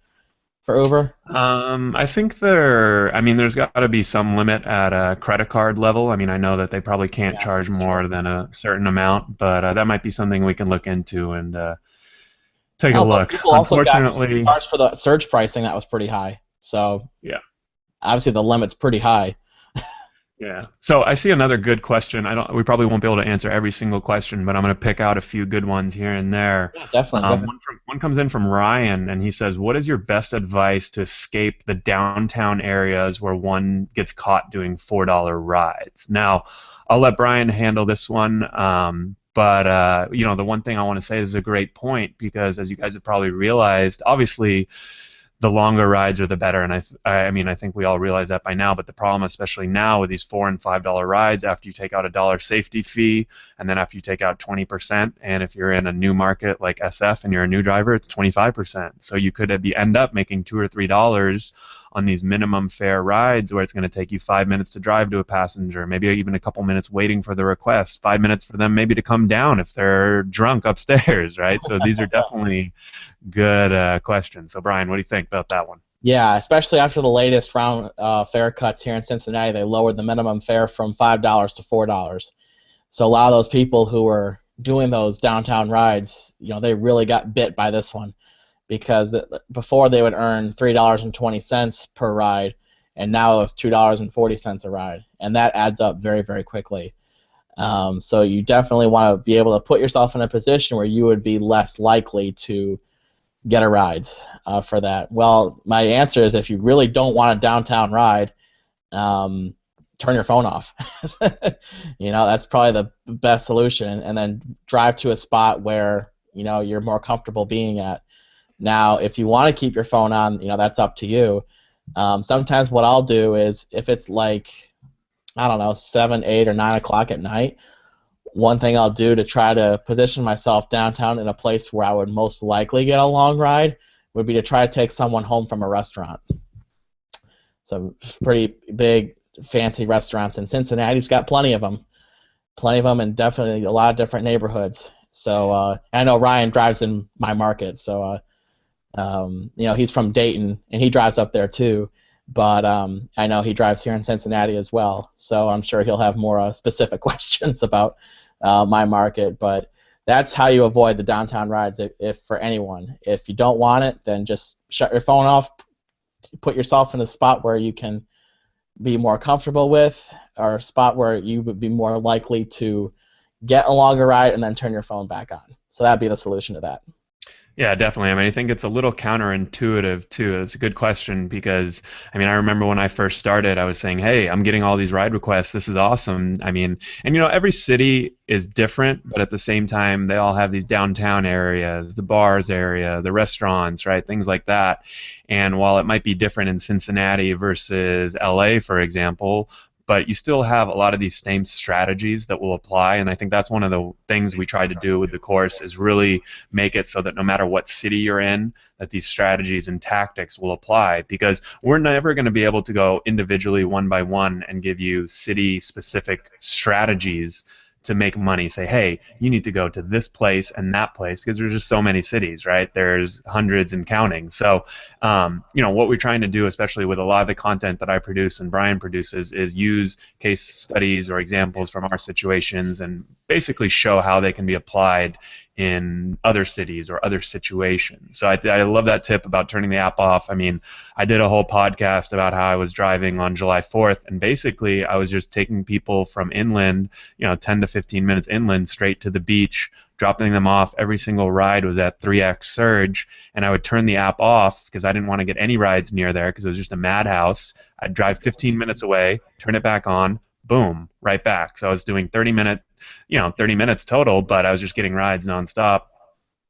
for Uber? I think there's got to be some limit at a credit card level. I mean, I know that they probably can't Yeah, charge that's true. more than a certain amount, but that might be something we can look into and take a Oh, but look. people also got Unfortunately, charged for the surge pricing that was pretty high. So yeah. obviously the limit's pretty high. Yeah. So I see another good question. We probably won't be able to answer every single question, but I'm going to pick out a few good ones here and there. Yeah, definitely. Go ahead. One comes in from Ryan, and he says, "What is your best advice to escape the downtown areas where one gets caught doing $4 rides?" Now, I'll let Brian handle this one. But the one thing I want to say is a great point, because as you guys have probably realized, obviously the longer rides are the better, and I mean I think we all realize that by now. But the problem, especially now with these $4 and $5 rides, after you take out a dollar safety fee, and then after you take out 20%, and if you're in a new market like SF and you're a new driver, it's 25%. So you could end up making $2 or $3 on these minimum fare rides, where it's going to take you 5 minutes to drive to a passenger, maybe even a couple minutes waiting for the request, 5 minutes for them maybe to come down if they're drunk upstairs, right? So these are definitely good questions. So, Brian, what do you think about that one? Yeah, especially after the latest round fare cuts here in Cincinnati, they lowered the minimum fare from $5 to $4. So a lot of those people who were doing those downtown rides, they really got bit by this one, because before they would earn $3.20 per ride, and now it's $2.40 a ride, and that adds up very, very quickly. So you definitely want to be able to put yourself in a position where you would be less likely to get a ride for that. Well, my answer is, if you really don't want a downtown ride, turn your phone off. That's probably the best solution, and then drive to a spot where you're more comfortable being at. Now, if you want to keep your phone on, that's up to you. Sometimes what I'll do is, if it's like, I don't know, 7, 8, or 9 o'clock at night, one thing I'll do to try to position myself downtown in a place where I would most likely get a long ride would be to try to take someone home from a restaurant. So pretty big, fancy restaurants in Cincinnati's got plenty of them, and definitely a lot of different neighborhoods. So I know Ryan drives in my market, so he's from Dayton, and he drives up there too. But I know he drives here in Cincinnati as well, so I'm sure he'll have more specific questions about my market. But that's how you avoid the downtown rides, if for anyone. If you don't want it, then just shut your phone off, put yourself in a spot where you can be more comfortable with, or a spot where you would be more likely to get a longer ride, and then turn your phone back on. So that'd be the solution to that. Yeah, definitely. I mean, I think it's a little counterintuitive too. It's a good question, because, I mean, I remember when I first started, I was saying, "Hey, I'm getting all these ride requests. This is awesome." I mean, and every city is different, but at the same time, they all have these downtown areas, the bars area, the restaurants, right? Things like that. And while it might be different in Cincinnati versus LA, for example, but you still have a lot of these same strategies that will apply. And I think that's one of the things we tried to do with the course, is really make it so that no matter what city you're in, that these strategies and tactics will apply, because we're never going to be able to go individually one by one and give you city specific strategies to make money. Say, hey, you need to go to this place and that place, because there's just so many cities, right? There's hundreds and counting. So what we're trying to do, especially with a lot of the content that I produce and Brian produces, is use case studies or examples from our situations, and basically show how they can be applied in other cities or other situations. So I love that tip about turning the app off. I mean, I did a whole podcast about how I was driving on July 4th, and basically I was just taking people from inland, 10 to 15 minutes inland, straight to the beach, dropping them off. Every single ride was at 3x surge, and I would turn the app off because I didn't want to get any rides near there because it was just a madhouse. I'd drive 15 minutes away, turn it back on, boom, right back. So I was doing 30 minutes total, but I was just getting rides nonstop.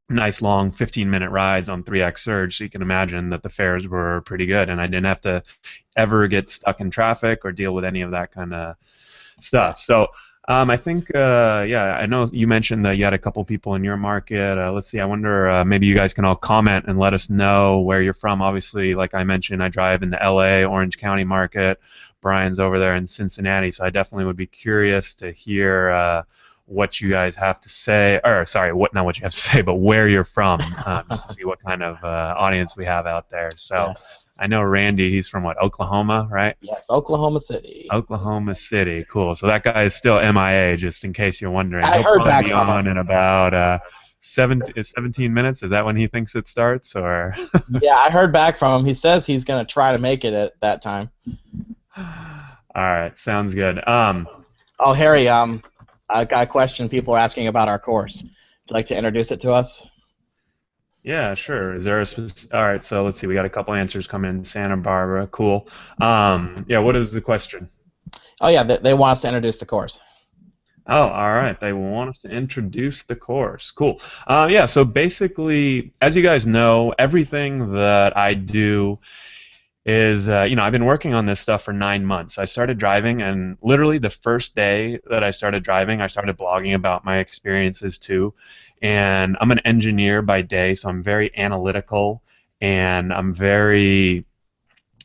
Nice long 15-minute rides on 3x surge, so you can imagine that the fares were pretty good, and I didn't have to ever get stuck in traffic or deal with any of that kind of stuff. So I think, I know you mentioned that you had a couple people in your market. Let's see, I wonder, maybe you guys can all comment and let us know where you're from. Obviously, like I mentioned, I drive in the LA, Orange County market. Brian's over there in Cincinnati, so I definitely would be curious to hear what you guys have to say, or sorry, not what you have to say, but where you're from, just to see what kind of audience we have out there. So Yes. I know Randy, he's from what, Oklahoma, right? Yes, Oklahoma City. Oklahoma City, cool. So that guy is still MIA, just in case you're wondering. I He'll heard probably back be from on him. in about 17 minutes. Is that when he thinks it starts, or? Yeah, I heard back from him. He says he's going to try to make it at that time. All right, sounds good. Oh, Harry, I got a question. People are asking about our course. Would you like to introduce it to us? Yeah, sure. Is there a specific? All right, so let's see. We got a couple answers coming in. Santa Barbara, cool. Yeah, what is the question? Oh, yeah, they want us to introduce the course. Oh, all right. They want us to introduce the course. Cool. Yeah, so basically, as you guys know, everything that I do is, I've been working on this stuff for 9 months. I started driving, and literally the first day that I started driving, I started blogging about my experiences too. And I'm an engineer by day, so I'm very analytical, and I'm very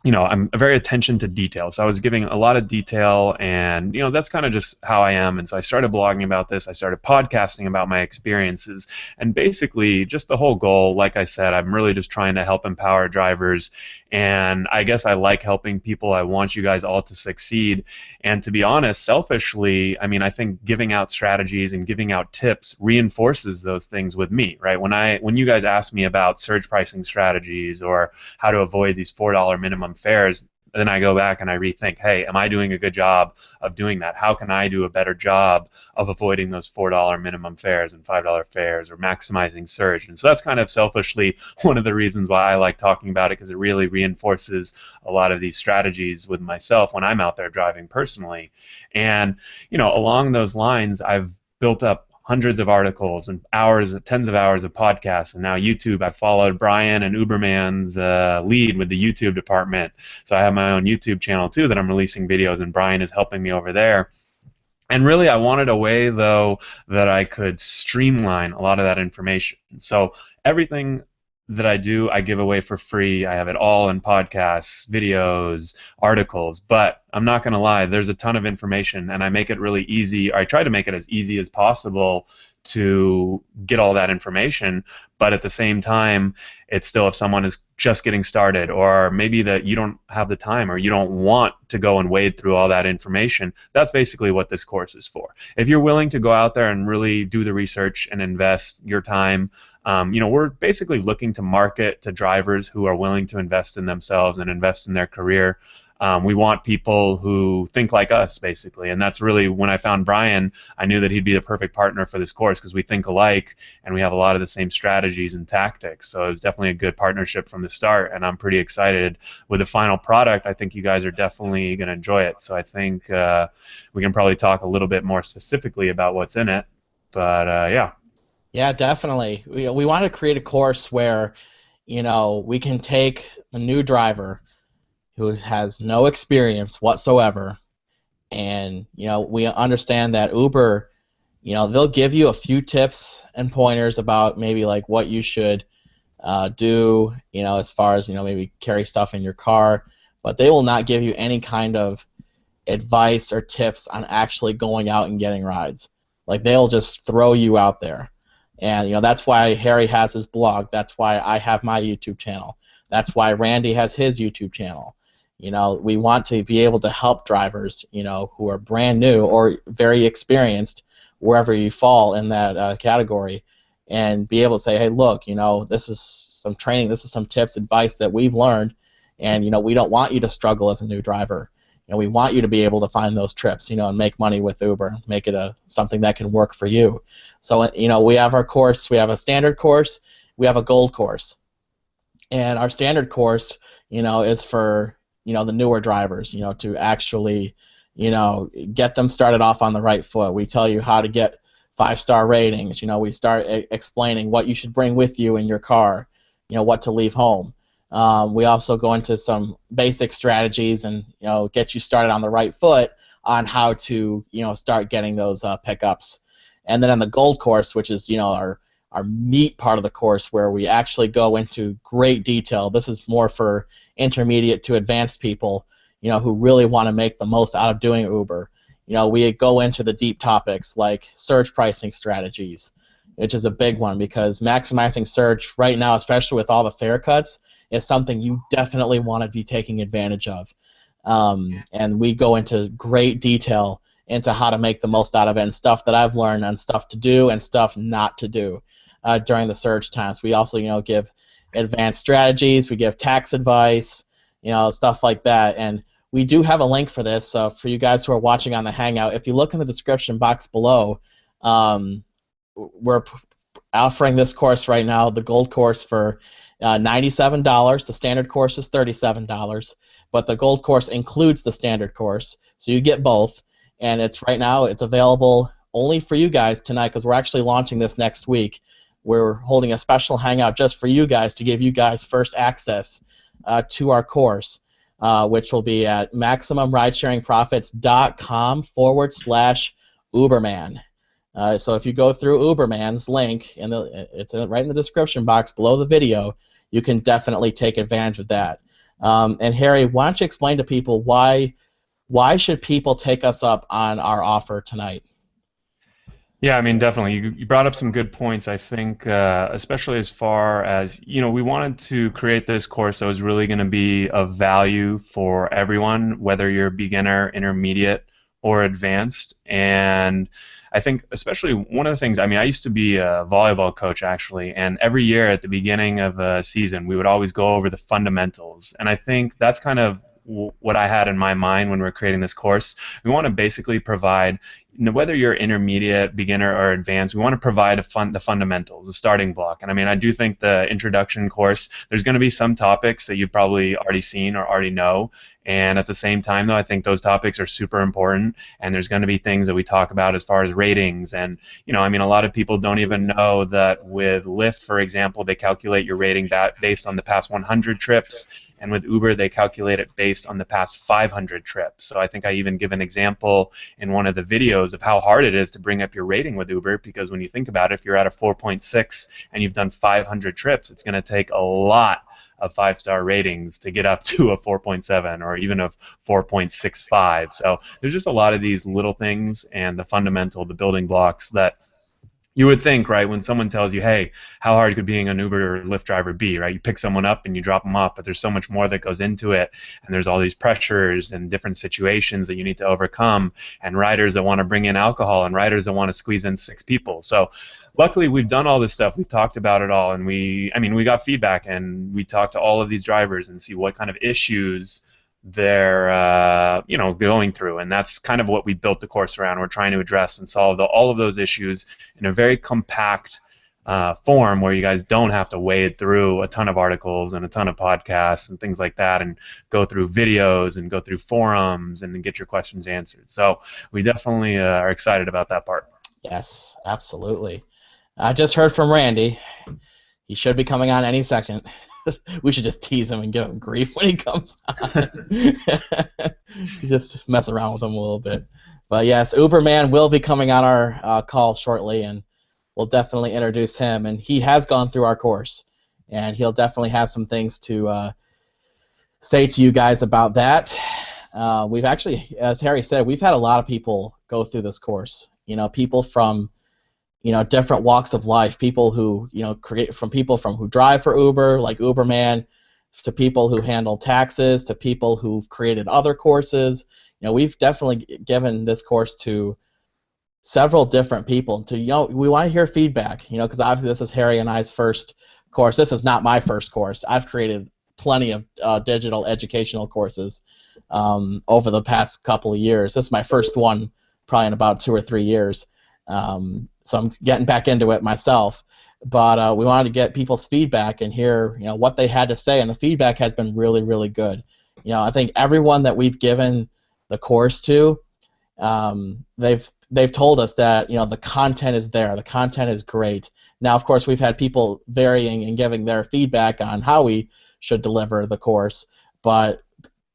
attention to detail. So I was giving a lot of detail, and that's kind of just how I am. And so I started blogging about this. I started podcasting about my experiences, and basically just the whole goal, like I said, I'm really just trying to help empower drivers. And I guess I like helping people. I want you guys all to succeed. And to be honest, selfishly, I mean, I think giving out strategies and giving out tips reinforces those things with me, right? When you guys ask me about surge pricing strategies or how to avoid these $4 minimum fares, then I go back and I rethink, hey, am I doing a good job of doing that? How can I do a better job of avoiding those $4 minimum fares and $5 fares, or maximizing surge? And so that's kind of selfishly one of the reasons why I like talking about it, because it really reinforces a lot of these strategies with myself when I'm out there driving personally. And along those lines, I've built up hundreds of articles and tens of hours of podcasts, and now YouTube. I followed Brian and Uberman's lead with the YouTube department, so I have my own YouTube channel too that I'm releasing videos, and Brian is helping me over there. And really, I wanted a way, though, that I could streamline a lot of that information. So everything that I do, I give away for free. I have it all in podcasts, videos, articles. But I'm not going to lie, there's a ton of information, and I make it really easy, or I try to make it as easy as possible to get all that information. But at the same time, it's still, if someone is just getting started, or maybe that you don't have the time, or you don't want to go and wade through all that information, that's basically what this course is for. If you're willing to go out there and really do the research and invest your time, we're basically looking to market to drivers who are willing to invest in themselves and invest in their career. We want people who think like us, basically, and that's really, when I found Brian, I knew that he'd be the perfect partner for this course, because we think alike and we have a lot of the same strategies and tactics. So it was definitely a good partnership from the start, and I'm pretty excited with the final product. I think you guys are definitely going to enjoy it. So I think we can probably talk a little bit more specifically about what's in it. But yeah. Yeah, definitely. We want to create a course where, we can take a new driver who has no experience whatsoever, and we understand that Uber, they'll give you a few tips and pointers about maybe like what you should do, as far as maybe carry stuff in your car, but they will not give you any kind of advice or tips on actually going out and getting rides. Like, they'll just throw you out there. And that's why Harry has his blog. That's why I have my YouTube channel. That's why Randy has his YouTube channel. We want to be able to help drivers, who are brand new or very experienced, wherever you fall in that category, and be able to say, hey, look, this is some training, this is some tips, advice that we've learned, and we don't want you to struggle as a new driver. We want you to be able to find those trips, and make money with Uber, make it something that can work for you. So, we have our course, we have a standard course, we have a gold course, and our standard course, is for the newer drivers, to actually, get them started off on the right foot. We tell you how to get 5-star ratings. We start explaining what you should bring with you in your car, what to leave home. We also go into some basic strategies and get you started on the right foot on how to start getting those pickups. And then on the gold course, which is our meat part of the course, where we actually go into great detail. This is more for intermediate to advanced people, who really want to make the most out of doing Uber. We go into the deep topics like surge pricing strategies, which is a big one because maximizing surge right now, especially with all the fare cuts, is something you definitely want to be taking advantage of. And we go into great detail into how to make the most out of it and stuff that I've learned and stuff to do and stuff not to do during the surge times. We also, give advanced strategies. We give tax advice, stuff like that. And we do have a link for this. So for you guys who are watching on the Hangout, if you look in the description box below, we're offering this course right now, the gold course, for $97. The standard course is $37, but the gold course includes the standard course, so you get both. And right now it's available only for you guys tonight because we're actually launching this next week. We're holding a special hangout just for you guys to give you guys first access to our course, which will be at MaximumRidesharingProfits.com/Uberman. So if you go through Uberman's link, and it's right in the description box below the video, you can definitely take advantage of that. And Harry, why don't you explain to people why should people take us up on our offer tonight? Yeah, I mean, definitely. You brought up some good points, I think, especially as far as, we wanted to create this course that was really going to be of value for everyone, whether you're beginner, intermediate, or advanced. And I think especially one of the things, I used to be a volleyball coach, actually, and every year at the beginning of a season, we would always go over the fundamentals. And I think that's kind of what I had in my mind when we were creating this course. We want to basically provide, whether you're intermediate, beginner, or advanced, we want to provide the fundamentals, the starting block. And I do think the introduction course, there's going to be some topics that you've probably already seen or already know. And at the same time, though, I think those topics are super important. And there's going to be things that we talk about as far as ratings. And, a lot of people don't even know that with Lyft, for example, they calculate your rating based on the past 100 trips. And with Uber, they calculate it based on the past 500 trips. So I think I even give an example in one of the videos of how hard it is to bring up your rating with Uber, because when you think about it, if you're at a 4.6 and you've done 500 trips, it's going to take a lot of 5-star ratings to get up to a 4.7 or even a 4.65. So there's just a lot of these little things and the building blocks that you would think, right, when someone tells you, hey, how hard could being an Uber or Lyft driver be, right? You pick someone up and you drop them off, but there's so much more that goes into it, and there's all these pressures and different situations that you need to overcome, and riders that want to bring in alcohol and riders that want to squeeze in 6 people. So luckily, we've done all this stuff. We've talked about it all, and we got feedback, and we talked to all of these drivers and see what kind of issues they're going through, and that's kind of what we built the course around. We're trying to address and solve all of those issues in a very compact form where you guys don't have to wade through a ton of articles and a ton of podcasts and things like that and go through videos and go through forums and get your questions answered. So we definitely are excited about that part. Yes, absolutely. I just heard from Randy. He should be coming on any second. We should just tease him and give him grief when he comes on. Just mess around with him a little bit. But yes, Uberman will be coming on our call shortly, and we'll definitely introduce him. And he has gone through our course, and he'll definitely have some things to say to you guys about that. We've actually, as Harry said, we've had a lot of people go through this course. People from different walks of life, people who, people who drive for Uber, like Uberman, to people who handle taxes, to people who've created other courses. We've definitely given this course to several different people to, we want to hear feedback, because obviously this is Harry and I's first course. This is not my first course. I've created plenty of digital educational courses over the past couple of years. This is my first one probably in about 2 or 3 years. So I'm getting back into it myself. But we wanted to get people's feedback and hear, what they had to say, and the feedback has been really, really good. I think everyone that we've given the course to, they've told us that the content is there, the content is great. Now, of course, we've had people varying and giving their feedback on how we should deliver the course, but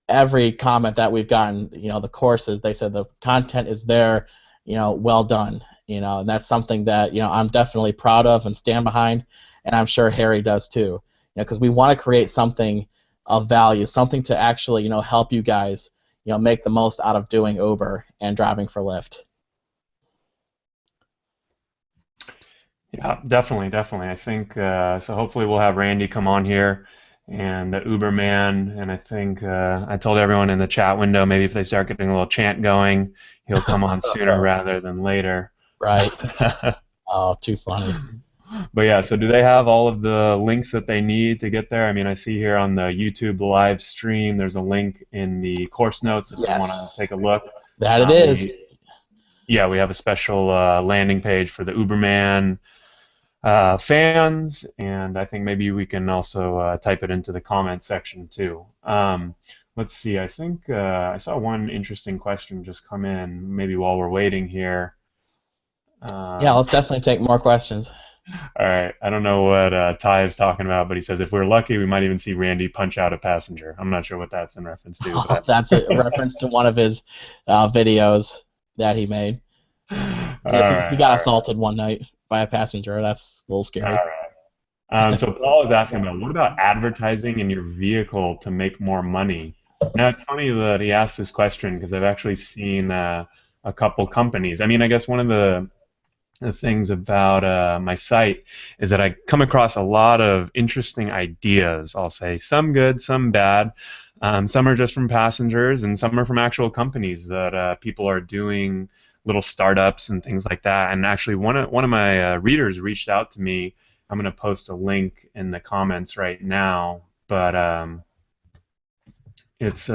every comment that we've gotten, the courses, they said the content is there, well done, and that's something that I'm definitely proud of and stand behind, and I'm sure Harry does too, because we want to create something of value, something to actually help you guys make the most out of doing Uber and driving for Lyft. Yeah, definitely, definitely. I think so. Hopefully, we'll have Randy come on here and the Uber man. And I think I told everyone in the chat window maybe if they start getting a little chant going, he'll come on sooner rather than later. Right. Oh, too funny. But yeah, so do they have all of the links that they need to get there? I mean, I see here on the YouTube live stream, there's a link in the course notes if you want to take a look. That it is. Yeah, we have a special landing page for the Uberman fans, and I think maybe we can also type it into the comment section too. Let's see, I think I saw one interesting question just come in, maybe while we're waiting here. Yeah, let's definitely take more questions. All right, I don't know what Ty is talking about, but he says if we're lucky, we might even see Randy punch out a passenger. I'm not sure what that's in reference to. But that's a reference to one of his videos that he made. He got assaulted one night by a passenger. That's a little scary. All right. So Paul is asking about what about advertising in your vehicle to make more money? Now, it's funny that he asked this question because I've actually seen a couple companies. I mean, I guess one of the things about my site is that I come across a lot of interesting ideas. I'll say some good, some bad. Some are just from passengers, and some are from actual companies that people are doing little startups and things like that. And actually, one of my readers reached out to me. I'm going to post a link in the comments right now, but it's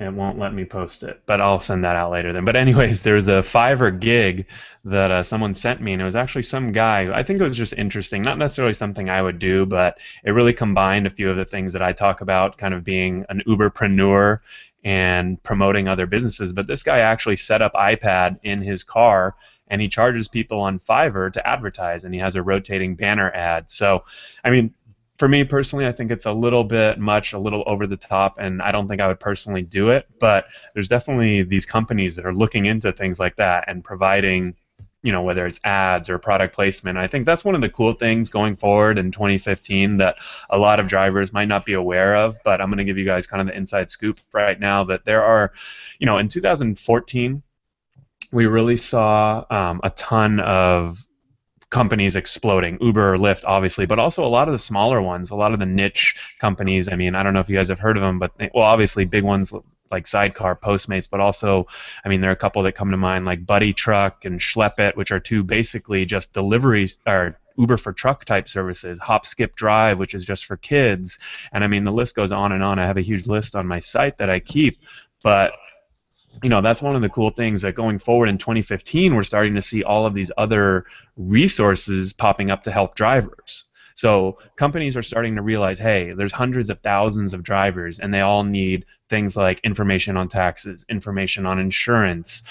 it won't let me post it, but I'll send that out later then. But anyways, there's a Fiverr gig that someone sent me, and it was actually some guy. I think it was just interesting, not necessarily something I would do, but it really combined a few of the things that I talk about, kind of being an Uberpreneur and promoting other businesses. But this guy actually set up iPad in his car, and he charges people on Fiverr to advertise, and he has a rotating banner ad. So, I mean, for me personally, I think it's a little bit much, a little over the top, and I don't think I would personally do it. But there's definitely these companies that are looking into things like that and providing, whether it's ads or product placement. I think that's one of the cool things going forward in 2015 that a lot of drivers might not be aware of, but I'm going to give you guys kind of the inside scoop right now that there are, in 2014, we really saw a ton of companies exploding, Uber, Lyft, obviously, but also a lot of the smaller ones, a lot of the niche companies. I mean, I don't know if you guys have heard of them, but obviously big ones like Sidecar, Postmates, but also, I mean, there are a couple that come to mind like Buddy Truck and Schlepp It, which are two basically just deliveries or Uber for truck type services, Hop Skip Drive, which is just for kids, and I mean, the list goes on and on. I have a huge list on my site that I keep, but that's one of the cool things that going forward in 2015, we're starting to see all of these other resources popping up to help drivers. So companies are starting to realize, hey, there's hundreds of thousands of drivers, and they all need things like information on taxes, information on insurance,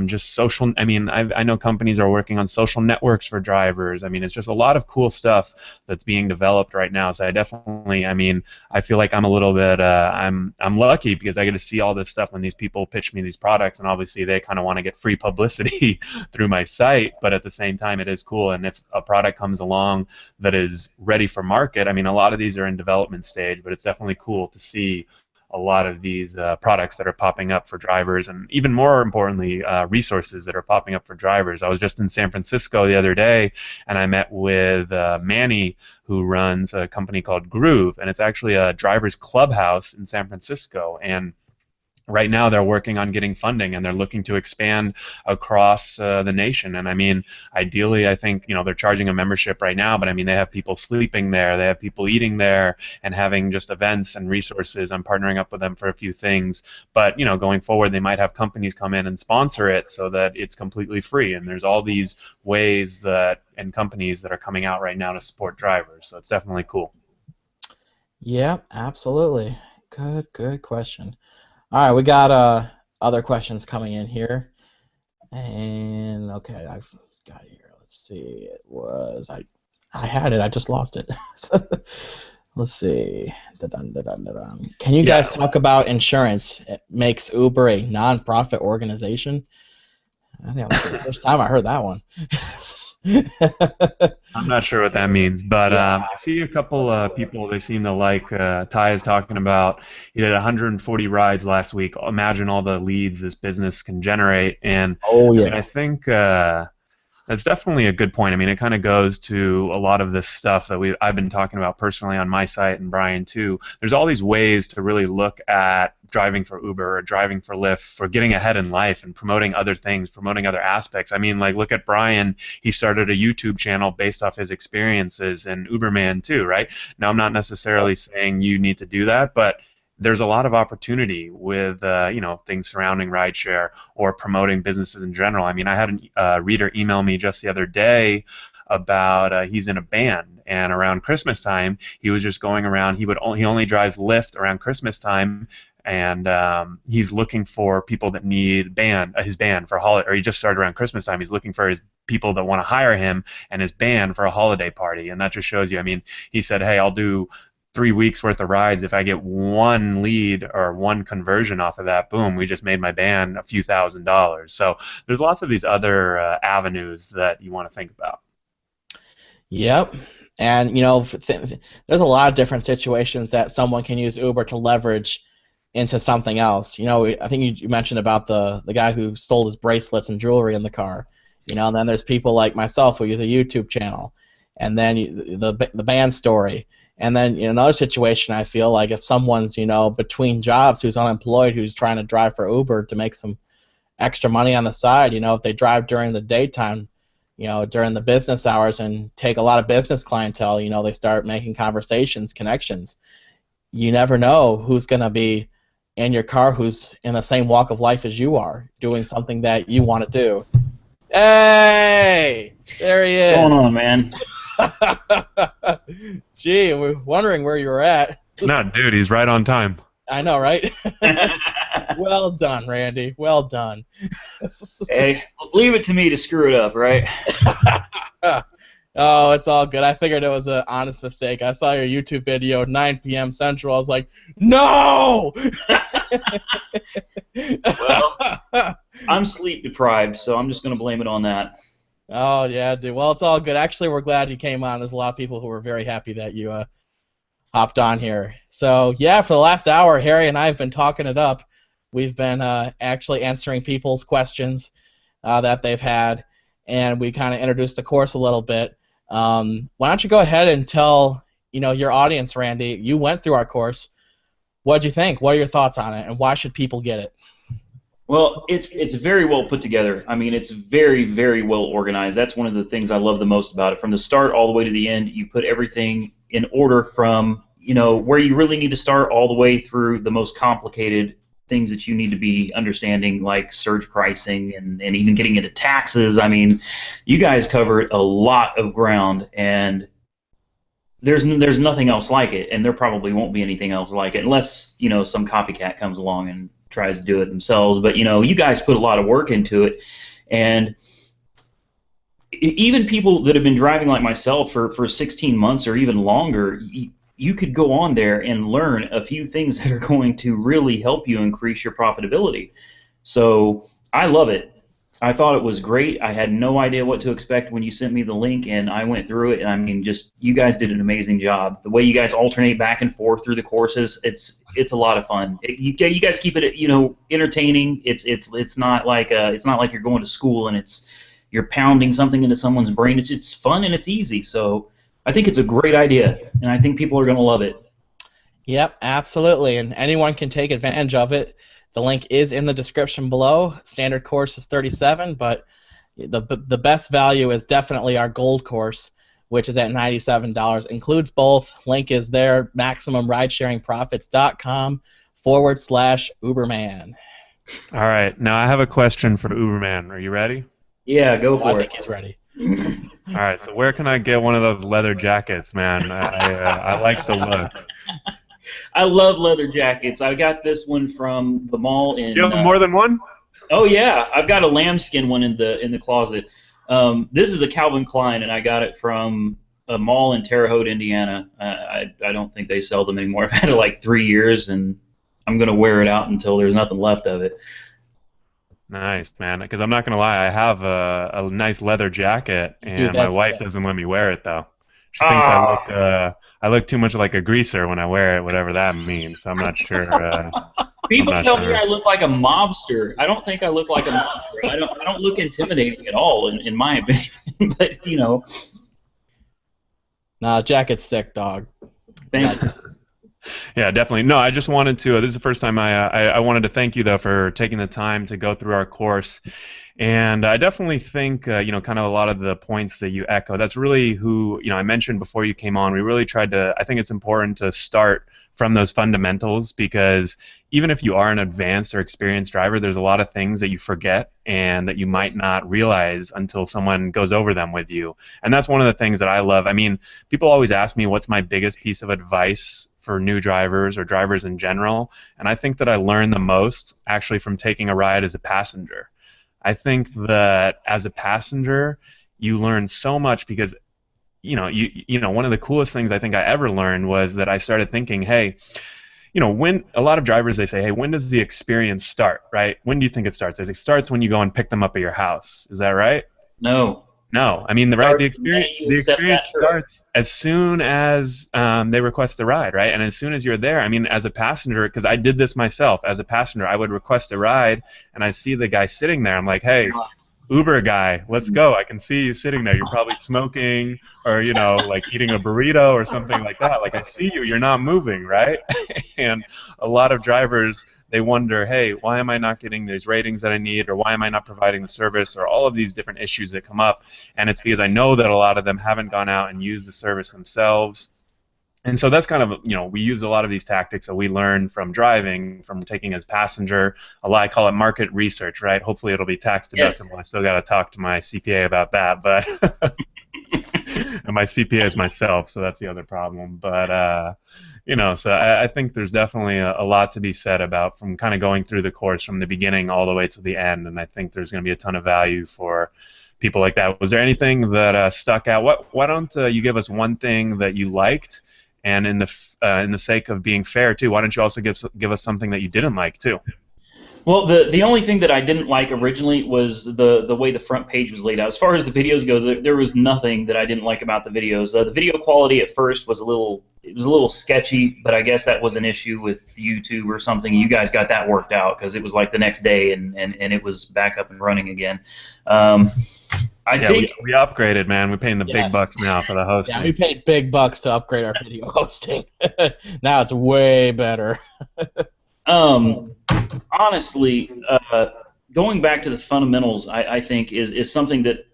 just social. I mean, I know companies are working on social networks for drivers. I mean, it's just a lot of cool stuff that's being developed right now. So I definitely, I mean, I feel like I'm a little bit, I'm lucky because I get to see all this stuff when these people pitch me these products, and obviously they kind of want to get free publicity through my site, but at the same time, it is cool. And if a product comes along that is ready for market, I mean, a lot of these are in development stage, but it's definitely cool to see a lot of these products that are popping up for drivers, and even more importantly, resources that are popping up for drivers. I was just in San Francisco the other day, and I met with Manny, who runs a company called Groove, and it's actually a driver's clubhouse in San Francisco. And right now they're working on getting funding, and they're looking to expand across the nation. And I mean, ideally, I think, they're charging a membership right now, but I mean, they have people sleeping there, they have people eating there, and having just events and resources. I'm partnering up with them for a few things, but going forward, they might have companies come in and sponsor it so that it's completely free. And there's all these ways that and companies that are coming out right now to support drivers. So it's definitely cool. Yeah, absolutely. Good question. All right, we got other questions coming in here, and okay, I've got it here. Let's see. It was I had it. I just lost it. Let's see. Da-dun, da-dun, da-dun. Can you guys talk about insurance? It makes Uber a non-profit organization. I think that was the first time I heard that one. I'm not sure what that means, but I see a couple people they seem to like. Ty is talking about he did 140 rides last week. Imagine all the leads this business can generate, and oh yeah, I mean, I think that's definitely a good point. I mean, it kind of goes to a lot of this stuff that I've been talking about personally on my site, and Brian too. There's all these ways to really look at driving for Uber or driving for Lyft, for getting ahead in life and promoting other things, promoting other aspects. I mean, like, look at Brian. He started a YouTube channel based off his experiences, and Uberman too, right? Now, I'm not necessarily saying you need to do that, but there's a lot of opportunity with things surrounding rideshare or promoting businesses in general. I mean, I had a reader email me just the other day about he's in a band, and around Christmas time he was just going around. He only drives Lyft around Christmas time, and he's looking for people that need his band for holiday. Or he just started around Christmas time. He's looking for his people that want to hire him and his band for a holiday party, and that just shows you. I mean, he said, "Hey, I'll do 3 weeks worth of rides. If I get one lead or one conversion off of that, boom, we just made my band a few $1,000s." So there's lots of these other avenues that you want to think about. Yep. And there's a lot of different situations that someone can use Uber to leverage into something else. I think you mentioned about the guy who sold his bracelets and jewelry in the car. And then there's people like myself who use a YouTube channel, and then the band story. And then in another situation, I feel like if someone's between jobs, who's unemployed, who's trying to drive for Uber to make some extra money on the side, if they drive during the daytime, during the business hours and take a lot of business clientele, they start making conversations, connections. You never know who's going to be in your car, who's in the same walk of life as you are, doing something that you want to do. Hey, there he is. What's going on, man? Gee, we're wondering where you were at. No, dude, he's right on time. I know, right? Well done, Randy. Well done. Hey, leave it to me to screw it up, right? Oh, it's all good. I figured it was an honest mistake. I saw your YouTube video at 9 p.m. Central. I was like, no! Well, I'm sleep deprived, so I'm just going to blame it on that. Oh, yeah, dude. Well, it's all good. Actually, we're glad you came on. There's a lot of people who were very happy that you hopped on here. So, yeah, for the last hour, Harry and I have been talking it up. We've been actually answering people's questions that they've had, and we kind of introduced the course a little bit. Why don't you go ahead and tell your audience, Randy, you went through our course. What did you think? What are your thoughts on it, and why should people get it? Well, it's very well put together. I mean, it's very, very well organized. That's one of the things I love the most about it. From the start all the way to the end, you put everything in order from, where you really need to start all the way through the most complicated things that you need to be understanding, like surge pricing and even getting into taxes. I mean, you guys covered a lot of ground, and there's nothing else like it, and there probably won't be anything else like it unless, some copycat comes along and tries to do it themselves. But you guys put a lot of work into it, and even people that have been driving like myself for 16 months or even longer, you could go on there and learn a few things that are going to really help you increase your profitability. So I love it. I thought it was great. I had no idea what to expect when you sent me the link, and I went through it, and I mean, just you guys did an amazing job. The way you guys alternate back and forth through the courses, it's a lot of fun. You guys keep it entertaining. It's not like you're going to school and you're pounding something into someone's brain. It's fun and it's easy. So I think it's a great idea, and I think people are going to love it. Yep, absolutely, and anyone can take advantage of it. The link is in the description below. Standard course is $37, but the best value is definitely our gold course, which is at $97. Includes both. Link is there, MaximumRidesharingProfits.com/Uberman. All right. Now I have a question for Uberman. Are you ready? Yeah, go for I it. think he's ready. All right. So where can I get one of those leather jackets, man? I like the look. I love leather jackets. I got this one from the mall in. You have more than one? Oh yeah, I've got a lambskin one in the closet. This is a Calvin Klein, and I got it from a mall in Terre Haute, Indiana. I don't think they sell them anymore. I've had it like 3 years, and I'm gonna wear it out until there's nothing left of it. Nice, man. Because I'm not gonna lie, I have a nice leather jacket, and Dude, my wife doesn't let me wear it though. She thinks I look too much like a greaser when I wear it, whatever that means. I'm not sure. People tell me I look like a mobster. I don't think I look like a mobster. I don't look intimidating at all, in my opinion. But you know. Nah, jacket's sick, dog. Thank you. Yeah, definitely. No, I just wanted to. This is the first time I wanted to thank you though for taking the time to go through our course, and I definitely think kind of a lot of the points that you echo. That's really who I mentioned before you came on. We really tried to. I think it's important to start from those fundamentals because even if you are an advanced or experienced driver, there's a lot of things that you forget and that you might not realize until someone goes over them with you. And that's one of the things that I love. I mean, people always ask me what's my biggest piece of advice for new drivers or drivers in general, and I think that I learned the most actually from taking a ride as a passenger. I think that as a passenger, you learn so much because one of the coolest things I think I ever learned was that I started thinking, hey, when a lot of drivers, they say, hey, when does the experience start, right? When do you think it starts? They say it starts when you go and pick them up at your house. Is that right? No. No. I mean, the experience starts as soon as they request the ride, right? And as soon as you're there, I mean, as a passenger, because I did this myself, as a passenger, I would request a ride, and I see the guy sitting there. I'm like, hey, Uber guy, let's go. I can see you sitting there. You're probably smoking or, like eating a burrito or something like that. Like, I see you. You're not moving, right? And a lot of drivers, they wonder, hey, why am I not getting these ratings that I need, or why am I not providing the service, or all of these different issues that come up. And it's because I know that a lot of them haven't gone out and used the service themselves. And so that's kind of, we use a lot of these tactics that we learn from driving, from taking as passenger. I call it market research, right? Hopefully it'll be tax deductible. Yes. I still got to talk to my CPA about that, but and my CPA is myself, so that's the other problem. But so I think there's definitely a lot to be said about from kind of going through the course from the beginning all the way to the end, and I think there's going to be a ton of value for people like that. Was there anything that stuck out? Why don't you give us one thing that you liked? And in the sake of being fair too, why don't you also give us something that you didn't like too? Well, the only thing that I didn't like originally was the way the front page was laid out. As far as the videos go, there was nothing that I didn't like about the videos. The video quality at first was a little sketchy, but I guess that was an issue with YouTube or something. You guys got that worked out because it was like the next day and it was back up and running again. I think we upgraded, man. We're paying the big bucks now for the hosting. Yeah, we paid big bucks to upgrade our video hosting. Now it's way better. Honestly, going back to the fundamentals, I think is something that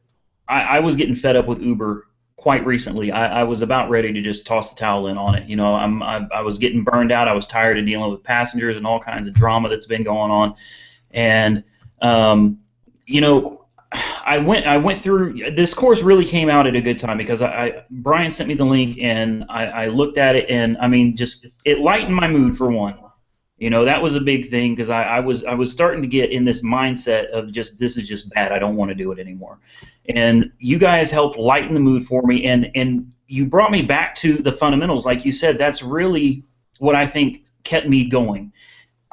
I was getting fed up with Uber quite recently. I was about ready to just toss the towel in on it. I was getting burned out. I was tired of dealing with passengers and all kinds of drama that's been going on, and I went through this course. Really came out at a good time because Brian sent me the link and I looked at it, and I mean, just it lightened my mood for one. That was a big thing because I was starting to get in this mindset of just this is just bad. I don't want to do it anymore. And you guys helped lighten the mood for me, and you brought me back to the fundamentals, like you said. That's really what I think kept me going.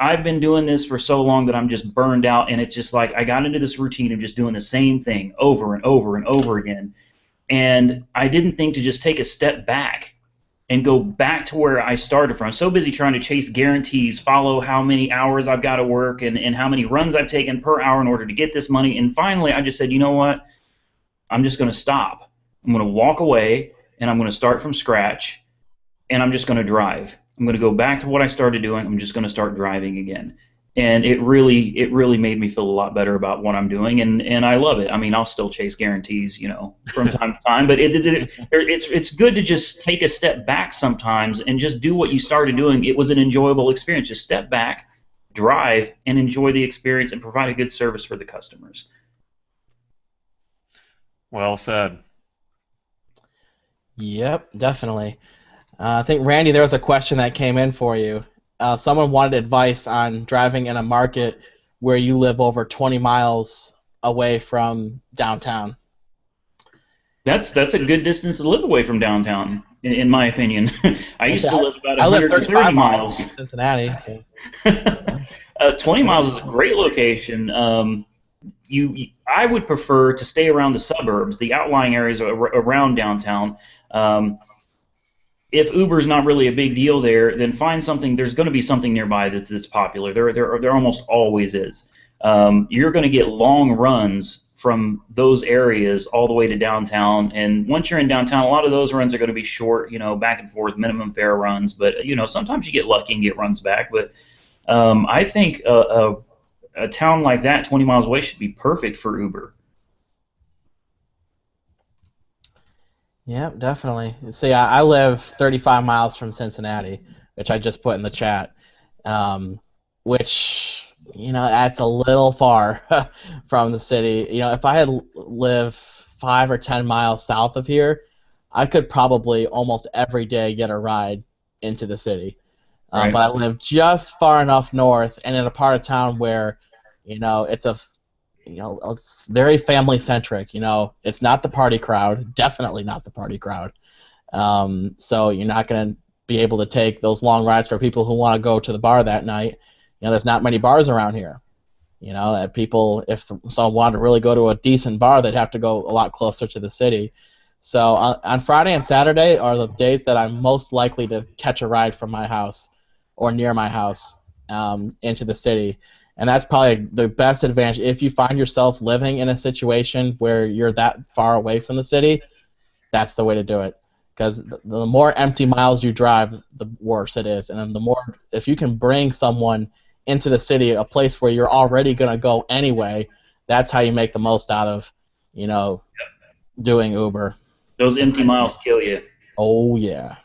I've been doing this for so long that I'm just burned out, and it's just like I got into this routine of just doing the same thing over and over and over again. And I didn't think to just take a step back and go back to where I started from. I'm so busy trying to chase guarantees, follow how many hours I've got to work and how many runs I've taken per hour in order to get this money. And finally, I just said, you know what? I'm just going to stop. I'm going to walk away, and I'm going to start from scratch, and I'm just going to drive. I'm going to go back to what I started doing. I'm just going to start driving again. and it really made me feel a lot better about what I'm doing, and I love it. I mean, I'll still chase guarantees, from time to time, but it's good to just take a step back sometimes and just do what you started doing. It was an enjoyable experience. Just step back, drive, and enjoy the experience, and provide a good service for the customers. Well said. Yep, definitely. I think, Randy, there was a question that came in for you. Someone wanted advice on driving in a market where you live over 20 miles away from downtown. That's a good distance to live away from downtown, in my opinion. I used to live about I live 130 35 miles. in Cincinnati. So. 20 miles is a great location. I would prefer to stay around the suburbs, the outlying areas around downtown. If Uber is not really a big deal there, then find something. There's going to be something nearby that's popular. There almost always is. You're going to get long runs from those areas all the way to downtown, and once you're in downtown, a lot of those runs are going to be short, back and forth, minimum fare runs. But sometimes you get lucky and get runs back. But I think a town like that, 20 miles away, should be perfect for Uber. Yeah, definitely. See, I live 35 miles from Cincinnati, which I just put in the chat, which, that's a little far from the city. If I had lived 5 or 10 miles south of here, I could probably almost every day get a ride into the city. Right. But I live just far enough north and in a part of town where, it's very family centric. It's not the party crowd, definitely not the party crowd. So you're not going to be able to take those long rides for people who want to go to the bar that night. There's not many bars around here. People, if someone wanted to really go to a decent bar, they'd have to go a lot closer to the city. So on Friday and Saturday are the days that I'm most likely to catch a ride from my house or near my house into the city. And that's probably the best advantage. If you find yourself living in a situation where you're that far away from the city, that's the way to do it. Because the more empty miles you drive, the worse it is. And then the more, if you can bring someone into the city, a place where you're already going to go anyway, that's how you make the most out of, doing Uber. Those empty miles kill you. Oh, yeah.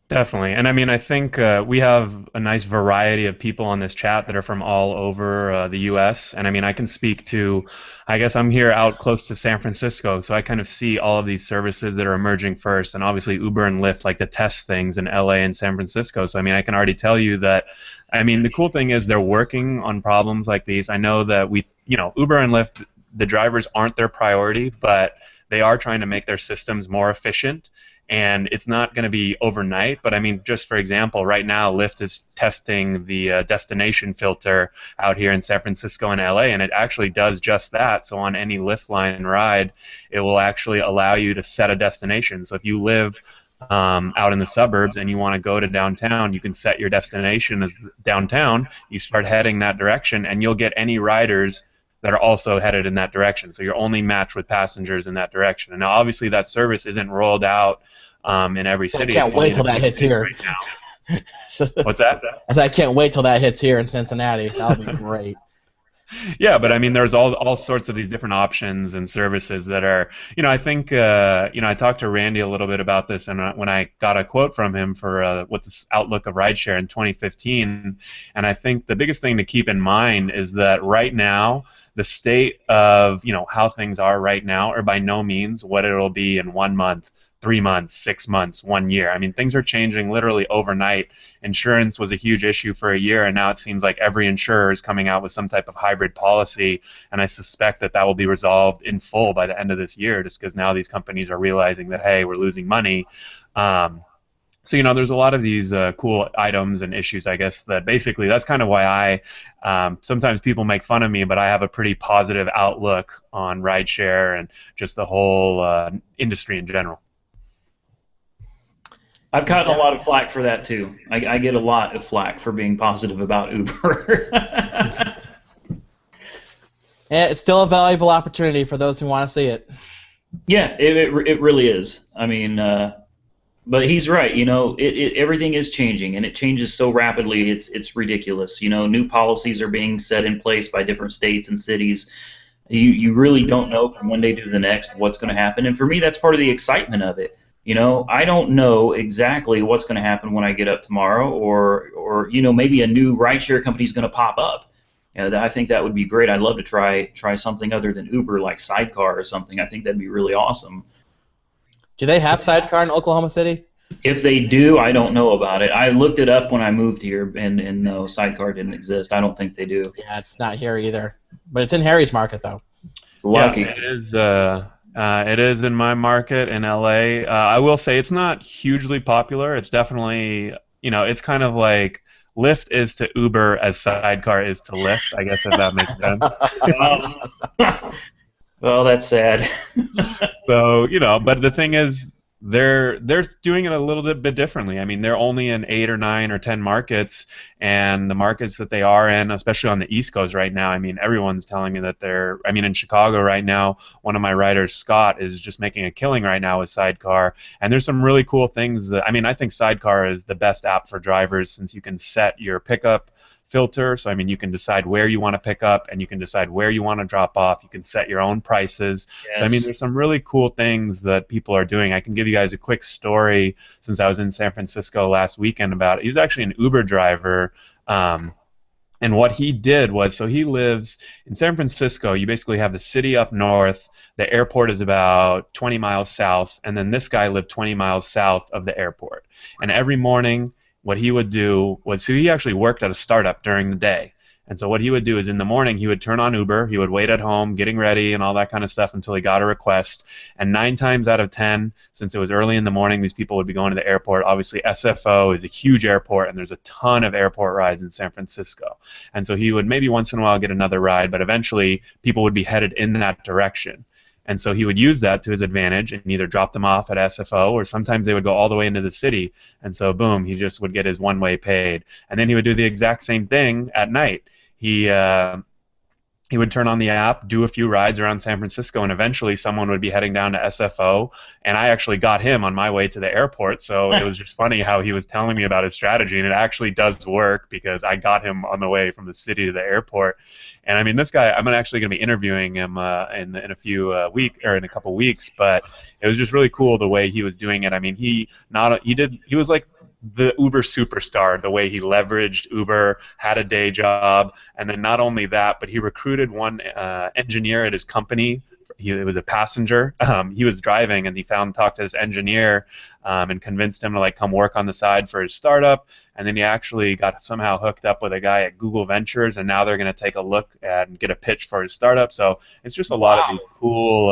Definitely. And I think we have a nice variety of people on this chat that are from all over the U.S. And I can speak to, I guess I'm here out close to San Francisco, so I kind of see all of these services that are emerging first. And obviously Uber and Lyft like to test things in L.A. and San Francisco. So I can already tell you that, the cool thing is they're working on problems like these. I know that Uber and Lyft, the drivers aren't their priority, but they are trying to make their systems more efficient. And it's not going to be overnight, but just for example, right now Lyft is testing the destination filter out here in San Francisco and LA, and it actually does just that. So on any Lyft line ride, it will actually allow you to set a destination. So if you live out in the suburbs and you want to go to downtown, you can set your destination as downtown. You start heading that direction, and you'll get any riders that are also headed in that direction. So you're only matched with passengers in that direction. And now, obviously, that service isn't rolled out in every city. I can't wait till that hits here. Right now. What's that? I can't wait till that hits here in Cincinnati. That'll be great. Yeah, but there's all sorts of these different options and services that are, I think, I talked to Randy a little bit about this, and when I got a quote from him for what's the outlook of rideshare in 2015, and I think the biggest thing to keep in mind is that right now, the state of, how things are right now are by no means what it'll be in 1 month, 3 months, 6 months, 1 year. Things are changing literally overnight. Insurance was a huge issue for a year, and now it seems like every insurer is coming out with some type of hybrid policy, and I suspect that will be resolved in full by the end of this year, just because now these companies are realizing that, hey, we're losing money. So, there's a lot of these cool items and issues, I guess, that basically that's kind of why sometimes people make fun of me, but I have a pretty positive outlook on rideshare and just the whole industry in general. I've gotten a lot of flack for that too. I get a lot of flack for being positive about Uber. It's still a valuable opportunity for those who want to see it. Yeah, it really is. But he's right. You know, everything is changing, and it changes so rapidly. It's ridiculous. You know, new policies are being set in place by different states and cities. You really don't know from one day to the next what's going to happen. And for me, that's part of the excitement of it. You know, I don't know exactly what's going to happen when I get up tomorrow, or you know, maybe a new rideshare company is going to pop up. You know, I think that would be great. I'd love to try something other than Uber, like Sidecar or something. I think that'd be really awesome. Do they have Sidecar in Oklahoma City? If they do, I don't know about it. I looked it up when I moved here, and no, Sidecar didn't exist. I don't think they do. Yeah, it's not here either. But it's in Harry's market, though. Lucky. Yeah, it is. It is in my market in LA. I will say it's not hugely popular. It's definitely, you know, it's kind of like Lyft is to Uber as Sidecar is to Lyft. I guess if that makes sense. Well, that's sad. So, you know, but the thing is, they're doing it a little bit differently. I mean, they're only in 8 or 9 or 10 markets, and the markets that they are in, especially on the East Coast right now, I mean, everyone's telling me that they're. I mean, in Chicago right now, one of my riders, Scott, is just making a killing right now with Sidecar, and there's some really cool things that. I mean, I think Sidecar is the best app for drivers since you can set your pickup filter. So I mean, you can decide where you want to pick up, and you can decide where you want to drop off. You can set your own prices. Yes. So I mean, there's some really cool things that people are doing. I can give you guys a quick story since I was in San Francisco last weekend about it. He was actually an Uber driver. And what he did was, so he lives in San Francisco. You basically have the city up north. The airport is about 20 miles south, and then this guy lived 20 miles south of the airport. And every morning, what he would do was, so he actually worked at a startup during the day. And so what he would do is in the morning he would turn on Uber, he would wait at home getting ready and all that kind of stuff until he got a request. And 9 times out of 10, since it was early in the morning, these people would be going to the airport. Obviously SFO is a huge airport, and there's a ton of airport rides in San Francisco. And so he would maybe once in a while get another ride, but eventually people would be headed in that direction. And so he would use that to his advantage and either drop them off at SFO, or sometimes they would go all the way into the city. And so, boom, he just would get his one-way paid. And then he would do the exact same thing at night. He would turn on the app, do a few rides around San Francisco, and eventually someone would be heading down to SFO, and I actually got him on my way to the airport, so it was just funny how he was telling me about his strategy, and it actually does work because I got him on the way from the city to the airport. And I mean, this guy, I'm actually going to be interviewing him in a couple weeks, but it was just really cool the way he was doing it. I mean, he was like the Uber superstar, the way he leveraged Uber, had a day job, and then not only that, but he recruited one engineer at his company. It was a passenger. He was driving, and he talked to this engineer and convinced him to like come work on the side for his startup. And then he actually got somehow hooked up with a guy at Google Ventures, and now they're going to take a look at and get a pitch for his startup. So it's just a lot of these cool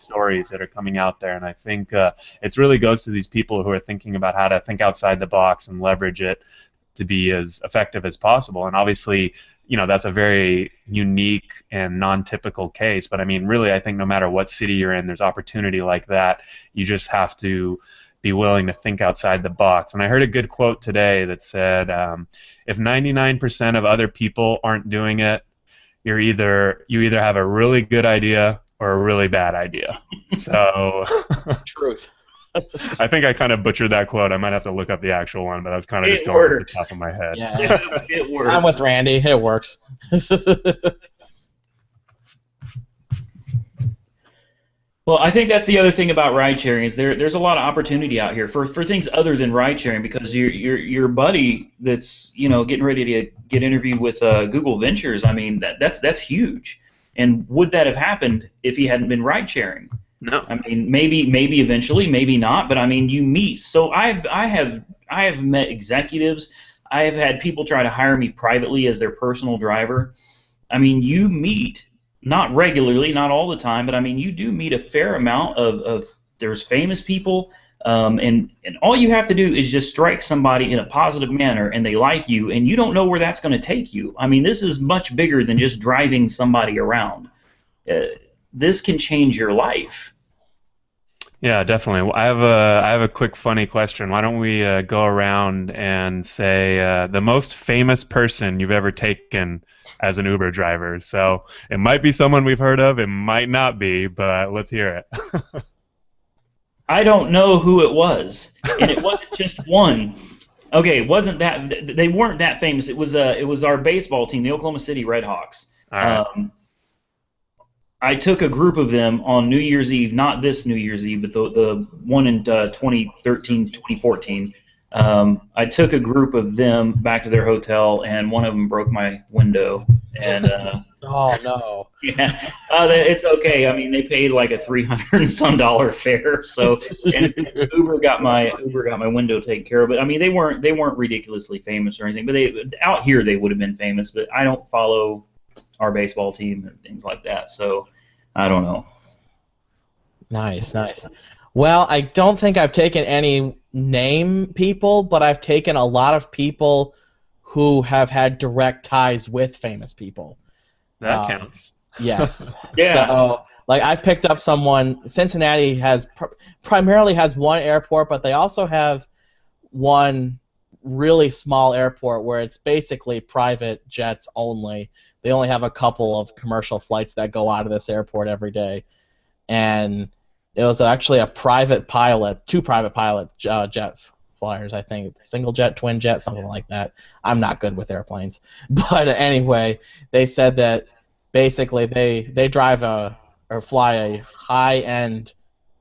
stories that are coming out there, and I think it really goes to these people who are thinking about how to think outside the box and leverage it to be as effective as possible. And obviously, you know, that's a very unique and non-typical case, but I mean, really, I think no matter what city you're in, there's opportunity like that. You just have to be willing to think outside the box. And I heard a good quote today that said, if 99% of other people aren't doing it, you either have a really good idea or a really bad idea. So Truth. I think I kind of butchered that quote. I might have to look up the actual one, but I was kind of just going off the top of my head. Yeah, it works. I'm with Randy. It works. Well, I think that's the other thing about ride sharing is there's a lot of opportunity out here for things other than ride sharing, because your buddy that's getting ready to get interviewed with Google Ventures. I mean that's huge. And would that have happened if he hadn't been ride sharing? No. I mean maybe eventually, maybe not. But I mean you meet. So I have met executives. I have had people try to hire me privately as their personal driver. I mean you meet. Not regularly, not all the time, but I mean, you do meet a fair amount of there's famous people, and all you have to do is just strike somebody in a positive manner, and they like you, and you don't know where that's going to take you. I mean, this is much bigger than just driving somebody around. This can change your life. Yeah, definitely. I have a quick funny question. Why don't we go around and say the most famous person you've ever taken as an Uber driver? So it might be someone we've heard of, it might not be, but let's hear it. I don't know who it was, and it wasn't just one. Okay, it wasn't that they weren't that famous. It was our baseball team, the Oklahoma City Redhawks. All right. I took a group of them on New Year's Eve, not this New Year's Eve, but the one in 2013, 2014. I took a group of them back to their hotel, and one of them broke my window. And Oh no. yeah, it's okay. I mean, they paid like a $300 and some fare, so and Uber got my window taken care of. But I mean, they weren't ridiculously famous or anything. But they out here they would have been famous. But I don't follow our baseball team and things like that, so I don't know. Nice, nice. Well, I don't think I've taken any name people, but I've taken a lot of people who have had direct ties with famous people. That counts. Yes. Yeah. So, like, I've picked up someone. Cincinnati has primarily has one airport, but they also have one really small airport where it's basically private jets only. They only have a couple of commercial flights that go out of this airport every day, and it was actually a private pilot, two private pilot jet flyers, I think, single jet, twin jet, something like that. I'm not good with airplanes, but anyway, they said that basically they drive or fly a high-end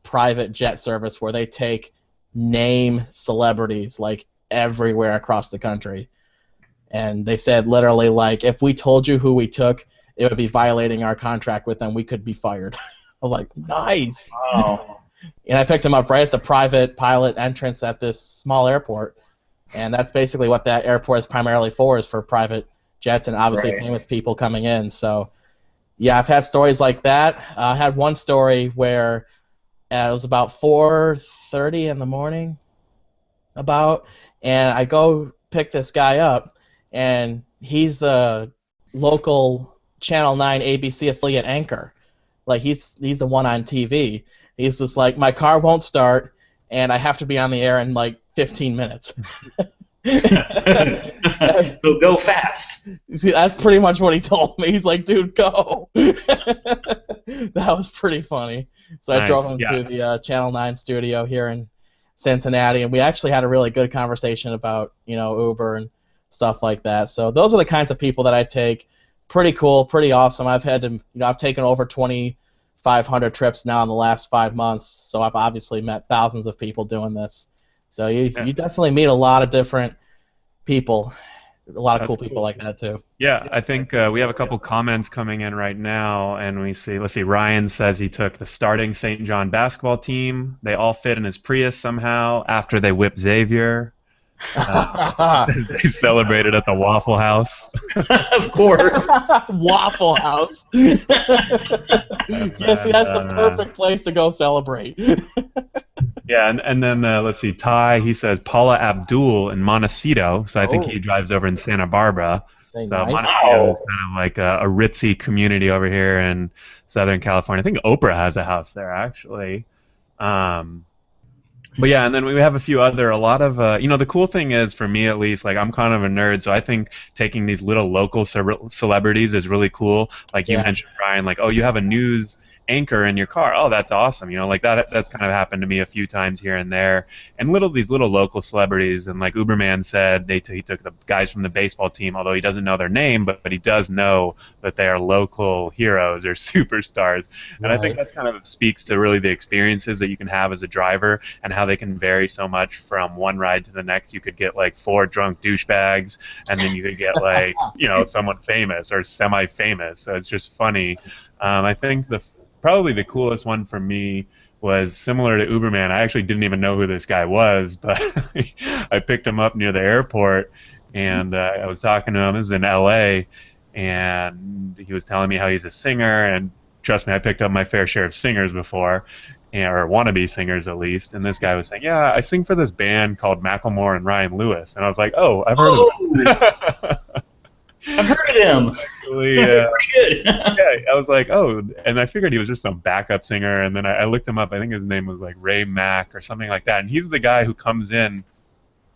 private jet service where they take name celebrities like everywhere across the country. And they said literally, like, if we told you who we took, it would be violating our contract with them. We could be fired. I was like, nice. Wow. And I picked him up right at the private pilot entrance at this small airport. And that's basically what that airport is primarily for, is for private jets and obviously famous people coming in. So, yeah, I've had stories like that. I had one story where it was about 4:30 in the morning, and I go pick this guy up, and he's a local Channel 9 ABC affiliate anchor. Like, he's the one on TV. He's just like, my car won't start, and I have to be on the air in like 15 minutes. So go fast. See, that's pretty much what he told me. He's like, dude, go. That was pretty funny. So I drove him to the Channel 9 studio here in Cincinnati, and we actually had a really good conversation about, Uber and stuff like that. So those are the kinds of people that I take. Pretty cool, pretty awesome. I've taken over 2,500 trips now in the last 5 months, so I've obviously met thousands of people doing this. So you definitely meet a lot of different people, a lot of cool people like that too. Yeah, I think we have a couple comments coming in right now, and let's see, Ryan says he took the starting St. John basketball team. They all fit in his Prius somehow after they whipped Xavier. They celebrated at the Waffle House. Of course. Waffle House. Yes, that's the perfect place to go celebrate. Yeah, and then let's see, Ty, he says Paula Abdul in Montecito, so I think he drives over in Santa Barbara. Nice. Montecito is kind of like a ritzy community over here in Southern California. I think Oprah has a house there, actually. But yeah, and then we have a lot of, the cool thing is, for me at least, like, I'm kind of a nerd, so I think taking these little local celebrities is really cool. Like you mentioned, Brian, like, oh, you have a news anchor in your car. Oh, that's awesome. Like that's kind of happened to me a few times here and there. And these little local celebrities, and like Uberman said, he took the guys from the baseball team, although he doesn't know their name, but he does know that they are local heroes or superstars. And I think that's kind of speaks to really the experiences that you can have as a driver and how they can vary so much from one ride to the next. You could get like 4 drunk douchebags, and then you could get like, someone famous or semi-famous. So it's just funny. I think probably the coolest one for me was similar to Uberman. I actually didn't even know who this guy was, but I picked him up near the airport, and I was talking to him. This is in L.A., and he was telling me how he's a singer, and trust me, I picked up my fair share of singers before, or wannabe singers at least, and this guy was saying, yeah, I sing for this band called Macklemore and Ryan Lewis, and I was like, oh, I've heard of them. I've heard of them. Actually, pretty good. Yeah, I was like, oh, and I figured he was just some backup singer, and then I looked him up. I think his name was like Ray Mack or something like that, and he's the guy who comes in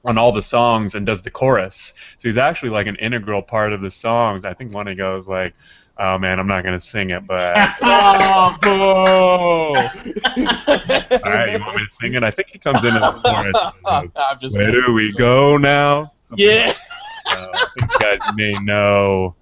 on all the songs and does the chorus. So he's actually like an integral part of the songs. I think one he goes like, Oh man, I'm not gonna sing it, but oh, boo! All right, you want me to sing it? I think he comes into the chorus. And goes, I'm just where messing. do we go now? Something Yeah. I think you guys may know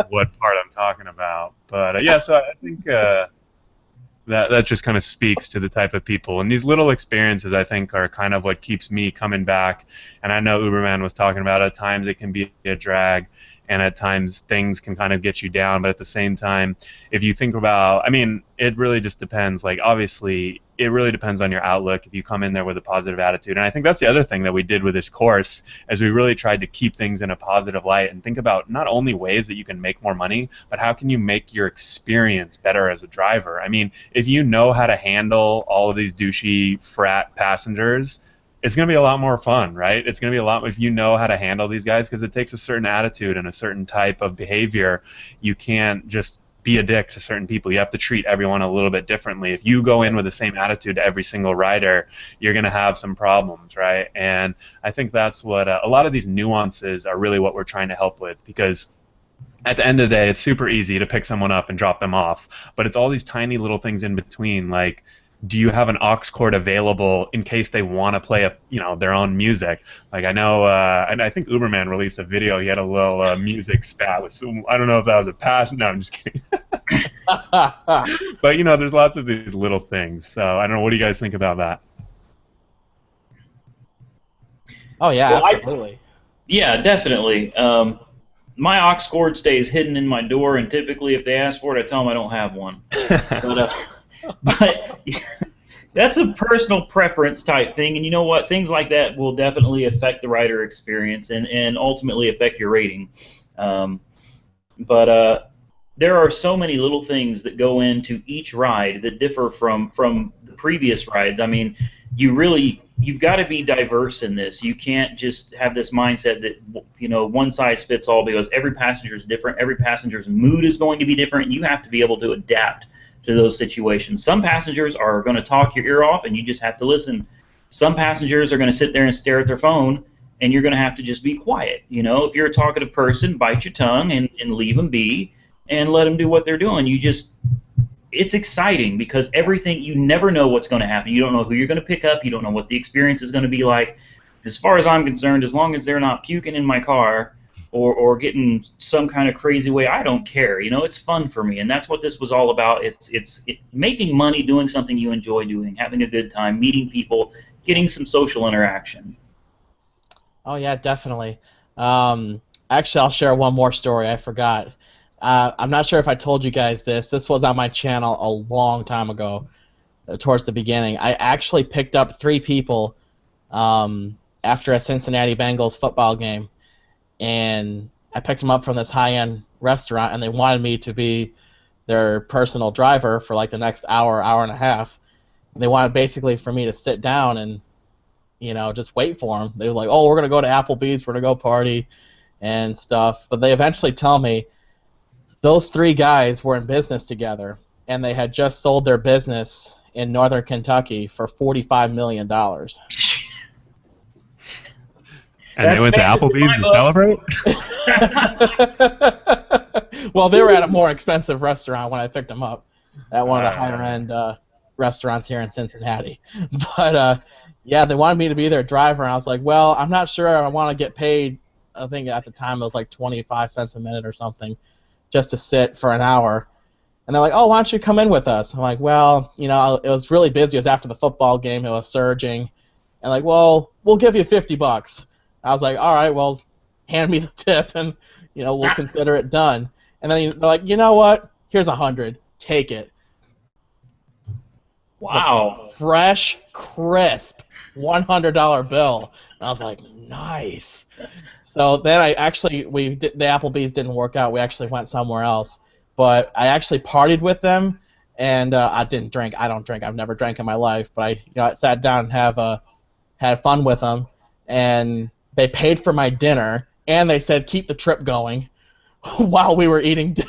what part I'm talking about. But yeah, so I think that just kind of speaks to the type of people. And these little experiences, I think, are kind of what keeps me coming back. And I know Uberman was talking about at times it can be a drag, and at times things can kind of get you down. But at the same time, if you think about, I mean, it really just depends. Like, obviously, it really depends on your outlook if you come in there with a positive attitude. And I think that's the other thing that we did with this course, is we really tried to keep things in a positive light and think about not only ways that you can make more money, but how can you make your experience better as a driver. I mean, if you know how to handle all of these douchey frat passengers, it's going to be a lot more fun, right? It's going to be a lot if you know how to handle these guys, because it takes a certain attitude and a certain type of behavior. You can't just be a dick to certain people. You have to treat everyone a little bit differently. If you go in with the same attitude to every single rider, you're going to have some problems, right? And I think that's what a lot of these nuances are really what we're trying to help with, because at the end of the day, it's super easy to pick someone up and drop them off, but it's all these tiny little things in between, like, do you have an aux cord available in case they want to play their own music? Like, I know, and I think Uberman released a video. He had a little music spat with some. I don't know if that was a pass. No, I'm just kidding. But there's lots of these little things. So I don't know. What do you guys think about that? Oh yeah, Well, absolutely. Yeah, definitely. My aux cord stays hidden in my door, and typically, if they ask for it, I tell them I don't have one. But that's a personal preference type thing, and you know what? Things like that will definitely affect the rider experience and ultimately affect your rating. But there are so many little things that go into each ride that differ from the previous rides. I mean, you've got to be diverse in this. You can't just have this mindset that one size fits all, because every passenger is different. Every passenger's mood is going to be different, and you have to be able to adapt to those situations. Some passengers are going to talk your ear off, and you just have to listen. Some passengers are going to sit there and stare at their phone, and you're going to have to just be quiet. If you're a talkative person, bite your tongue and leave them be and let them do what they're doing. It's exciting, because you never know what's going to happen. You don't know who you're going to pick up. You don't know what the experience is going to be like. As far as I'm concerned, as long as they're not puking in my car or getting some kind of crazy way, I don't care. It's fun for me, and that's what this was all about. It's making money, doing something you enjoy doing, having a good time, meeting people, getting some social interaction. Oh yeah, definitely. Actually, I'll share one more story. I forgot. I'm not sure if I told you guys this. This was on my channel a long time ago, towards the beginning. I actually picked up 3 people after a Cincinnati Bengals football game, and I picked them up from this high-end restaurant, and they wanted me to be their personal driver for like the next hour, hour and a half. They wanted basically for me to sit down and just wait for them. They were like, "Oh, we're gonna go to Applebee's, we're gonna go party and stuff." But they eventually tell me those 3 guys were in business together, and they had just sold their business in northern Kentucky for $45 million. And they went to Applebee's to celebrate? Well, they were at a more expensive restaurant when I picked them up, at one of the higher-end restaurants here in Cincinnati. But, yeah, they wanted me to be their driver, and I was like, well, I'm not sure I want to get paid. I think at the time it was like 25 cents a minute or something, just to sit for an hour. And they're like, "Oh, why don't you come in with us?" I'm like, "Well, it was really busy. It was after the football game. It was surging." And like, "Well, we'll give you $50." I was like, "All right, well, hand me the tip, and we'll consider it done." And then they're like, "You know what? Here's 100. Take it." Wow. Fresh, crisp $100 bill. And I was like, nice. So then the Applebee's didn't work out. We actually went somewhere else. But I actually partied with them, and I didn't drink. I don't drink. I've never drank in my life. But I sat down and had fun with them, and they paid for my dinner, and they said keep the trip going while we were eating dinner.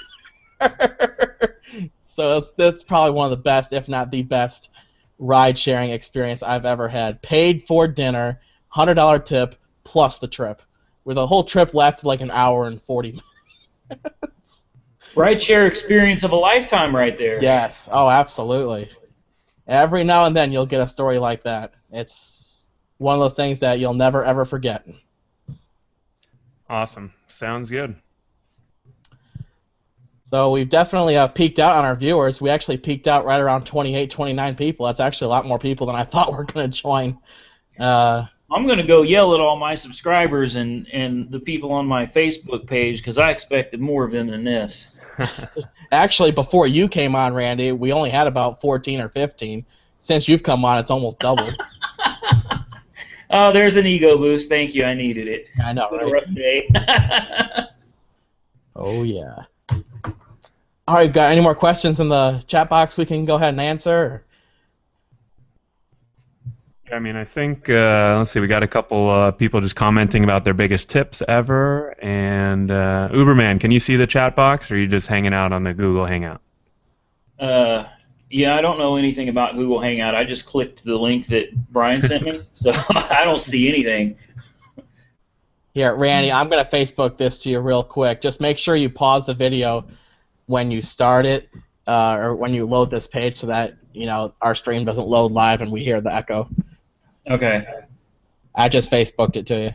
So that's probably one of the best, if not the best, ride-sharing experience I've ever had. Paid for dinner, $100 tip, plus the trip. Where the whole trip lasted like an hour and 40 minutes. Rideshare experience of a lifetime right there. Yes. Oh, absolutely. Every now and then you'll get a story like that. It's one of those things that you'll never ever forget. Awesome. Sounds good. So we've definitely peaked out on our viewers. We actually peaked out right around 28, 29 people. That's actually a lot more people than I thought were going to join. I'm going to go yell at all my subscribers and the people on my Facebook page because I expected more of them than this. Actually, before you came on, Randy, we only had about 14 or 15. Since you've come on, it's almost doubled. Oh, there's an ego boost. Thank you. I needed it. I know, It's been a right? rough day. Oh, yeah. All right, got any more questions in the chat box we can go ahead and answer? I mean, I think, let's see, we got a couple people just commenting about their biggest tips ever. And Uberman, can you see the chat box, or are you just hanging out on the Google Hangout? Yeah, I don't know anything about Google Hangout. I just clicked the link that Brian sent me, so I don't see anything. Here, Randy, I'm going to Facebook this to you real quick. Just make sure you pause the video when you start it or when you load this page so that, our stream doesn't load live and we hear the echo. Okay. I just Facebooked it to you.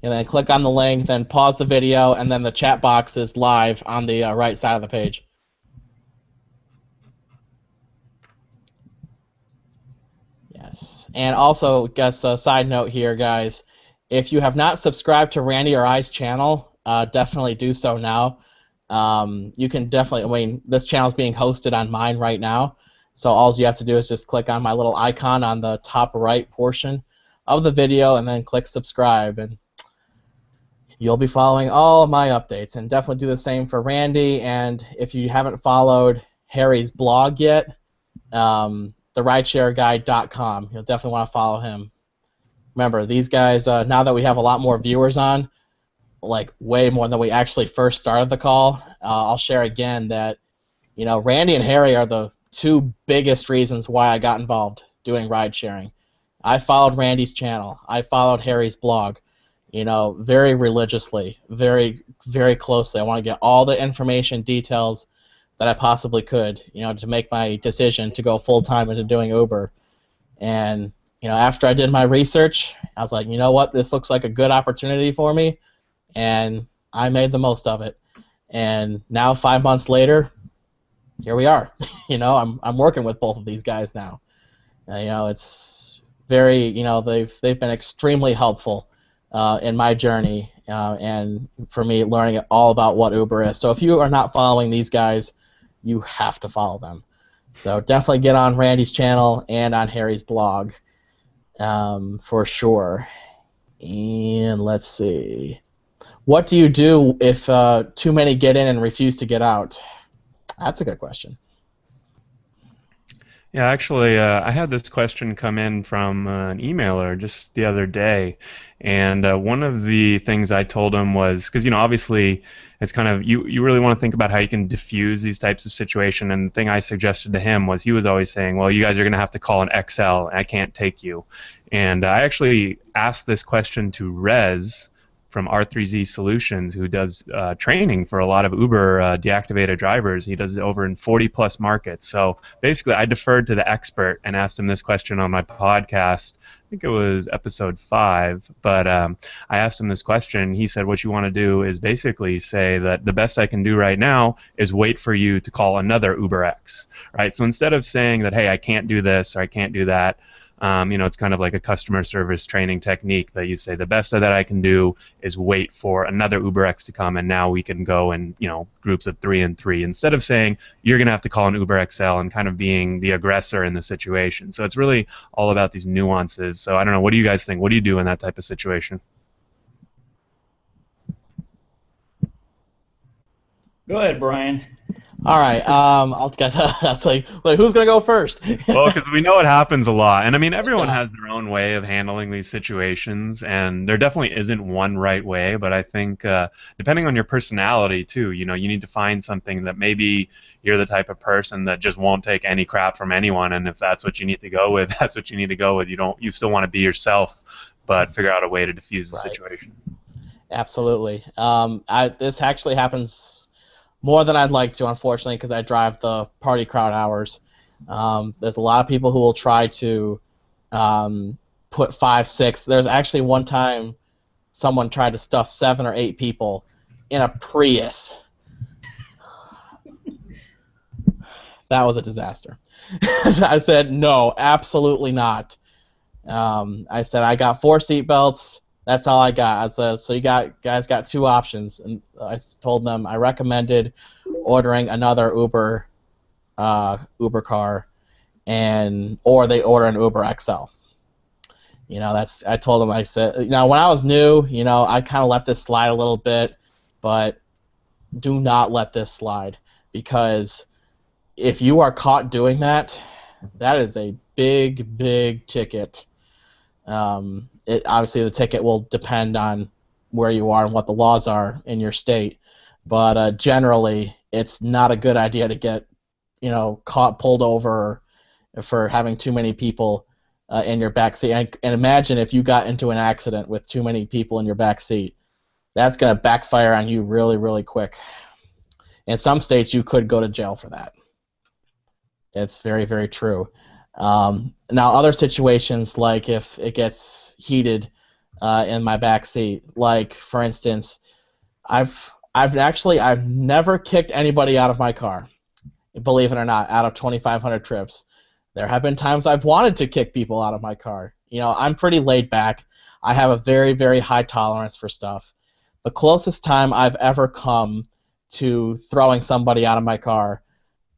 And then click on the link, then pause the video, and then the chat box is live on the right side of the page. Yes. And also, just a side note here, guys, if you have not subscribed to Randy or I's channel, definitely do so now. You can definitely, this channel is being hosted on mine right now, so all you have to do is just click on my little icon on the top right portion of the video and then click subscribe, and you'll be following all of my updates. And definitely do the same for Randy, and if you haven't followed Harry's blog yet, therideshareguide.com, you'll definitely want to follow him. Remember, these guys, now that we have a lot more viewers on, like way more than we actually first started the call, I'll share again that, Randy and Harry are the two biggest reasons why I got involved doing ride sharing. I followed Randy's channel. I followed Harry's blog, very religiously, very, very closely. I want to get all the information, details that I possibly could, to make my decision to go full-time into doing Uber. And, after I did my research, I was like, you know what, this looks like a good opportunity for me, and I made the most of it. And now 5 months later, here we are. I'm working with both of these guys now. It's very, they've been extremely helpful in my journey and for me learning all about what Uber is. So if you are not following these guys, you have to follow them. So definitely get on Randy's channel and on Harry's blog for sure. And let's see. What do you do if too many get in and refuse to get out? That's a good question. Yeah, actually, I had this question come in from an emailer just the other day, and one of the things I told him was, because obviously it's kind of, you really want to think about how you can diffuse these types of situations, and the thing I suggested to him was, he was always saying, well, you guys are going to have to call an XL, and I can't take you. And I actually asked this question to Rez from R3Z Solutions, who does training for a lot of Uber deactivated drivers. He does it over in 40-plus markets. So basically, I deferred to the expert and asked him this question on my podcast. I think it was episode 5. But I asked him this question. He said, what you want to do is basically say that the best I can do right now is wait for you to call another UberX. Right? So instead of saying that, hey, I can't do this or I can't do that, it's kind of like a customer service training technique that you say the best that I can do is wait for another UberX to come, and now we can go in groups of 3 and 3, instead of saying you're going to have to call an Uber XL and kind of being the aggressor in the situation. So it's really all about these nuances. So I don't know, what do you guys think? What do you do in that type of situation? Go ahead, Brian. All right. I'll guess that's like who's gonna go first? Well, because we know it happens a lot. And I mean, everyone Yeah. has their own way of handling these situations, and there definitely isn't one right way. But I think depending on your personality, too, you need to find something that maybe you're the type of person that just won't take any crap from anyone. And if that's what you need to go with, that's what you need to go with. You still want to be yourself, but figure out a way to diffuse the Right. situation. Absolutely. This actually happens more than I'd like to, unfortunately, because I drive the party crowd hours. There's a lot of people who will try to put five, six. There's actually one time someone tried to stuff 7 or 8 people in a Prius. That was a disaster. I said, no, absolutely not. I said, I got 4 seatbelts. That's all I got. I said, so guys got 2 options. And I told them I recommended ordering another Uber car, or they order an Uber XL. I told them, I said, when I was new, I kind of let this slide a little bit, but do not let this slide, because if you are caught doing that, that is a big, big ticket. Obviously, the ticket will depend on where you are and what the laws are in your state, but generally, it's not a good idea to get, caught, pulled over for having too many people in your back seat. And imagine if you got into an accident with too many people in your back seat. That's going to backfire on you really, really quick. In some states, you could go to jail for that. It's very, very true. Now, other situations, like if it gets heated in my back seat, like for instance, I've never kicked anybody out of my car, believe it or not, out of 2,500 trips. There have been times I've wanted to kick people out of my car. I'm pretty laid back. I have a very, very high tolerance for stuff. The closest time I've ever come to throwing somebody out of my car,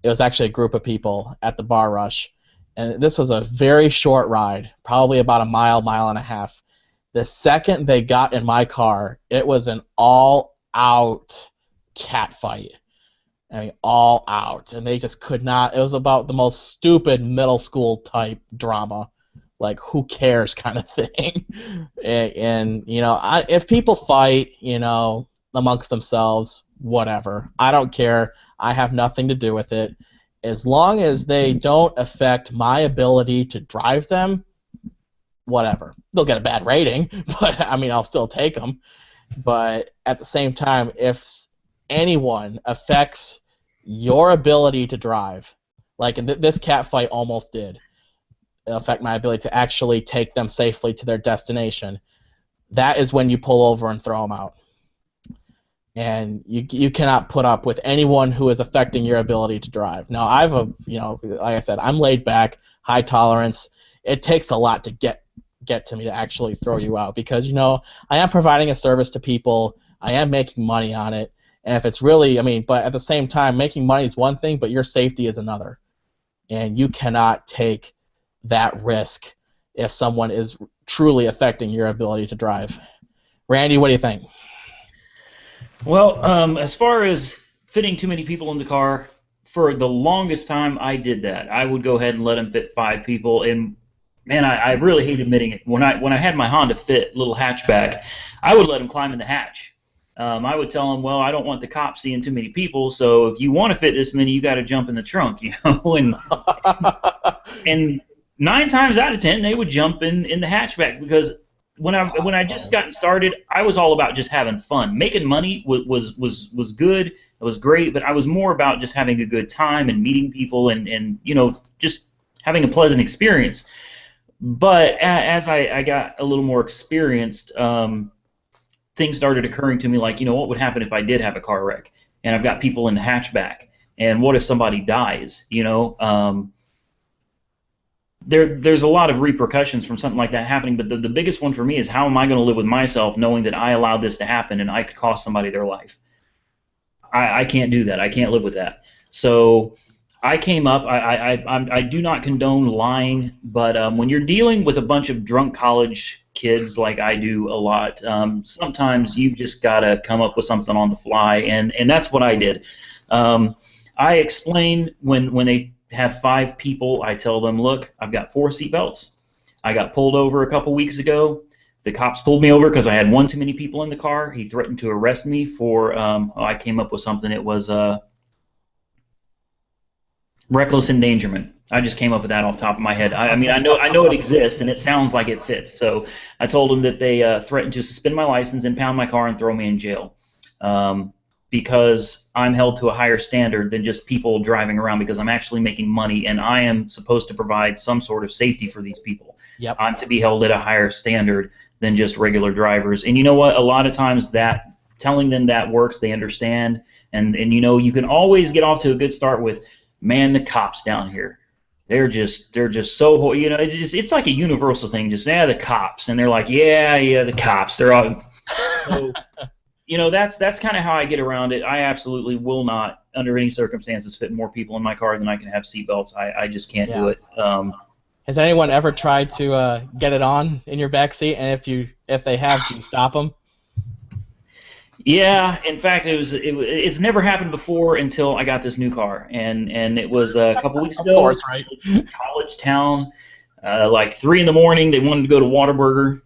it was actually a group of people at the Bar Rush. And this was a very short ride, probably about a mile, mile and a half. The second they got in my car, it was an all-out cat fight. I mean, all out. And they just could not. It was about the most stupid middle school type drama. Like, who cares kind of thing. And if people fight, amongst themselves, whatever. I don't care. I have nothing to do with it. As long as they don't affect my ability to drive them, whatever. They'll get a bad rating, but I mean, I'll still take them. But at the same time, if anyone affects your ability to drive, like this cat fight almost did affect my ability to actually take them safely to their destination, that is when you pull over and throw them out. And you cannot put up with anyone who is affecting your ability to drive. Now, like I said, I'm laid back, high tolerance. It takes a lot to get to me to actually throw you out, because I am providing a service to people. I am making money on it, and if it's really, but at the same time, making money is one thing, but your safety is another, and you cannot take that risk if someone is truly affecting your ability to drive. Randy, what do you think? Well, as far as fitting too many people in the car, for the longest time I did that. I would go ahead and let them fit 5 people, and man, I really hate admitting it. When I had my Honda Fit little hatchback, I would let them climb in the hatch. I would tell them, well, I don't want the cops seeing too many people, so if you want to fit this many, you got to jump in the trunk, and 9 times out of 10 they would jump in the hatchback, because when I just gotten started, I was all about just having fun. Making money was good. It was great, but I was more about just having a good time and meeting people and just having a pleasant experience. But as I got a little more experienced, things started occurring to me like, what would happen if I did have a car wreck and I've got people in the hatchback, and what if somebody dies? There's a lot of repercussions from something like that happening, but the biggest one for me is, how am I going to live with myself knowing that I allowed this to happen and I could cost somebody their life? I can't do that. I can't live with that. So I came up. I do not condone lying, but when you're dealing with a bunch of drunk college kids like I do a lot, sometimes you've just got to come up with something on the fly, and that's what I did. I explain when they have 5 people, I tell them, look, I've got 4 seatbelts. I got pulled over a couple weeks ago. The cops pulled me over because I had one too many people in the car. He threatened to arrest me for, I came up with something. It was reckless endangerment. I just came up with that off the top of my head. I mean, I know it exists, and it sounds like it fits. So I told them that they threatened to suspend my license, impound my car, and throw me in jail. Because I'm held to a higher standard than just people driving around, because I'm actually making money and I am supposed to provide some sort of safety for these people. Yep. I'm to be held at a higher standard than just regular drivers. And you know what? A lot of times that telling them that works, they understand. And you know, you can always get off to a good start with, man, the cops down here. They're just so, you know, it's like a universal thing. Just, the cops. And they're like, yeah, the cops. They're all. So, you know, that's kind of how I get around it. I absolutely will not, under any circumstances, fit more people in my car than I can have seatbelts. I just can't do it. Has anyone ever tried to get it on in your back seat? And if they have, do you stop them? Yeah, in fact, it's never happened before until I got this new car, and it was a couple weeks ago. Of course, right? College town, like 3 in the morning. They wanted to go to Whataburger,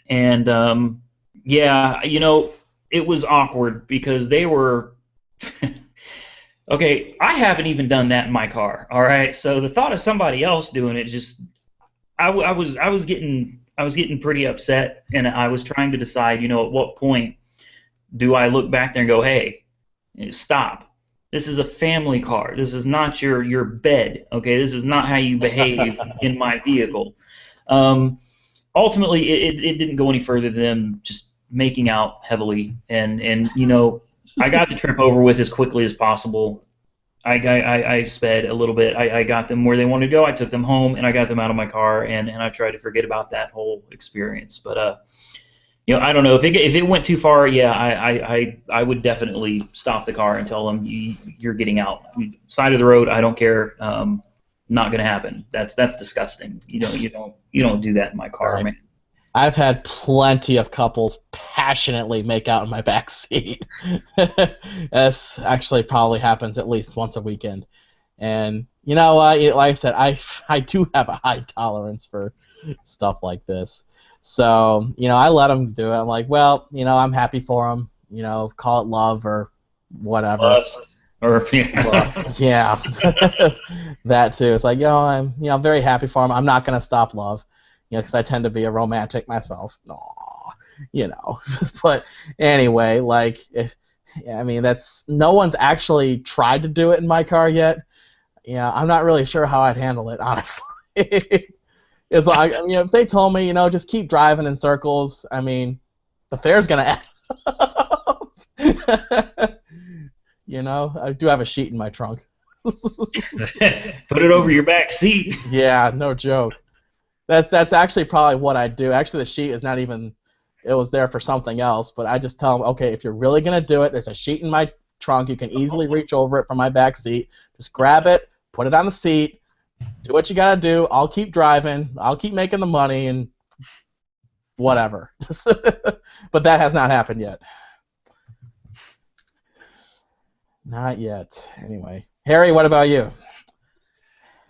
and yeah, you know, it was awkward because they were. Okay, I haven't even done that in my car. All right, so the thought of somebody else doing it just, I was getting pretty upset, and I was trying to decide, you know, at what point do I look back there and go, hey, stop. This is a family car. This is not your bed. Okay, this is not how you behave in my vehicle. Ultimately, it didn't go any further than them just making out heavily, and you know, I got the trip over with as quickly as possible. I sped a little bit. I got them where they wanted to go. I took them home, and I got them out of my car, and I tried to forget about that whole experience. But you know, I don't know if it went too far. Yeah, I would definitely stop the car and tell them, you're getting out. Side of the road. I don't care. Not gonna happen. That's disgusting. You don't do that in my car, Right. man. I've had plenty of couples passionately make out in my back seat. This actually probably happens at least once a weekend. And you know, like I said, I do have a high tolerance for stuff like this. So, you know, I let them do it. I'm like, well, you know, I'm happy for them. You know, call it love or whatever. Lust, or Yeah, that too. It's like, you know, I'm very happy for them. I'm not gonna stop love, you know, because I tend to be a romantic myself. Aw, you know. But anyway, like, I mean, no one's actually tried to do it in my car yet. Yeah, I'm not really sure how I'd handle it, honestly. It's like, you know, if they told me, you know, just keep driving in circles, I mean, the fare's gonna add up. You know, I do have a sheet in my trunk. put it over your back seat. Yeah, no joke. That's actually probably what I do. Actually, the sheet is not even. It was there for something else, but I just tell them, okay, if you're really gonna do it, there's a sheet in my trunk. You can easily reach over it from my back seat. Just grab it, put it on the seat. Do what you gotta do. I'll keep driving. I'll keep making the money and whatever. But that has not happened yet. Not yet. Anyway, Harry, what about you?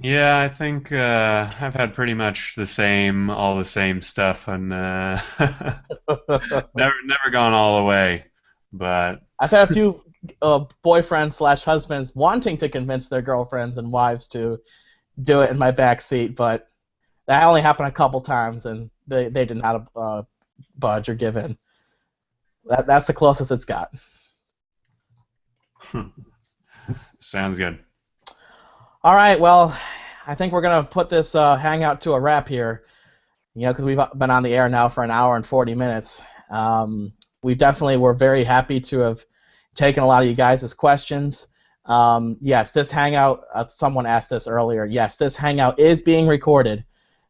Yeah, I think I've had pretty much all the same stuff, and never gone all the way. But I've had a few boyfriends/husbands wanting to convince their girlfriends and wives to do it in my back seat, but that only happened a couple times, and they did not budge or give in. That's the closest it's got. sounds good. All right, well, I think we're gonna put this hangout to a wrap here. You know, because we've been on the air now for an hour and 40 minutes. We definitely were very happy to have taken a lot of you guys' questions. Yes, this hangout, someone asked this earlier, yes, this hangout is being recorded,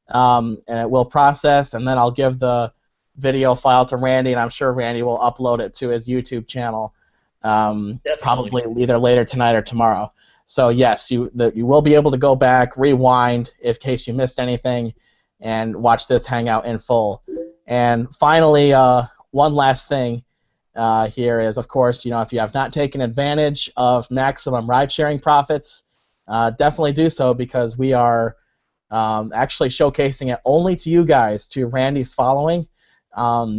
and it will process, and then I'll give the video file to Randy, and I'm sure Randy will upload it to his YouTube channel, probably either later tonight or tomorrow. So yes, you will be able to go back, rewind in case you missed anything, and watch this hangout in full. And finally, one last thing. here is, of course, if you have not taken advantage of maximum ride-sharing profits, definitely do so, because we are actually showcasing it only to you guys, to Randy's following.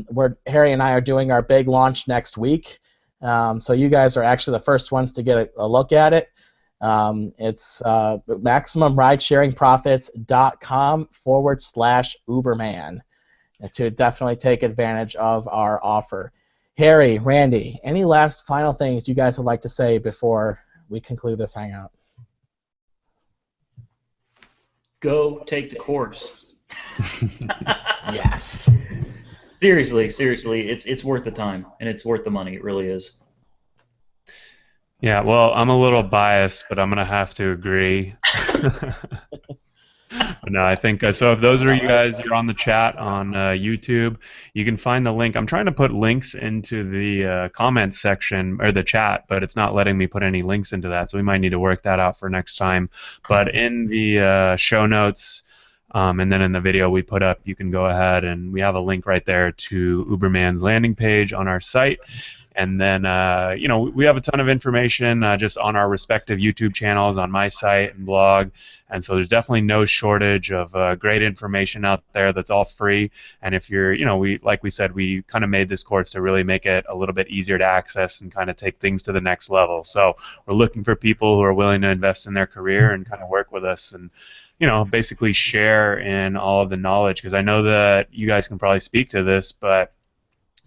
Where Harry and I are doing our big launch next week, so you guys are actually the first ones to get a look at it. It's MaximumRidesharingProfits.com/Uberman to definitely take advantage of our offer. Harry, Randy, any last final things you guys would like to say before we conclude this hangout? Go take the course. Yes. Seriously, it's worth the time, and it's worth the money. It really is. Yeah, well, I'm a little biased, but I'm going to have to agree. But no, I think so. If those are you guys, you're on the chat on YouTube, you can find the link. I'm trying to put links into the comments section or the chat, but it's not letting me put any links into that, so we might need to work that out for next time. But in the show notes, and then in the video we put up, you can go ahead and we have a link right there to Uberman's landing page on our site. And then, we have a ton of information just on our respective YouTube channels, on my site and blog. And so there's definitely no shortage of great information out there that's all free. And if you're, like we said, we kind of made this course to really make it a little bit easier to access and kind of take things to the next level. So we're looking for people who are willing to invest in their career and kind of work with us and, basically share in all of the knowledge. Because I know that you guys can probably speak to this, but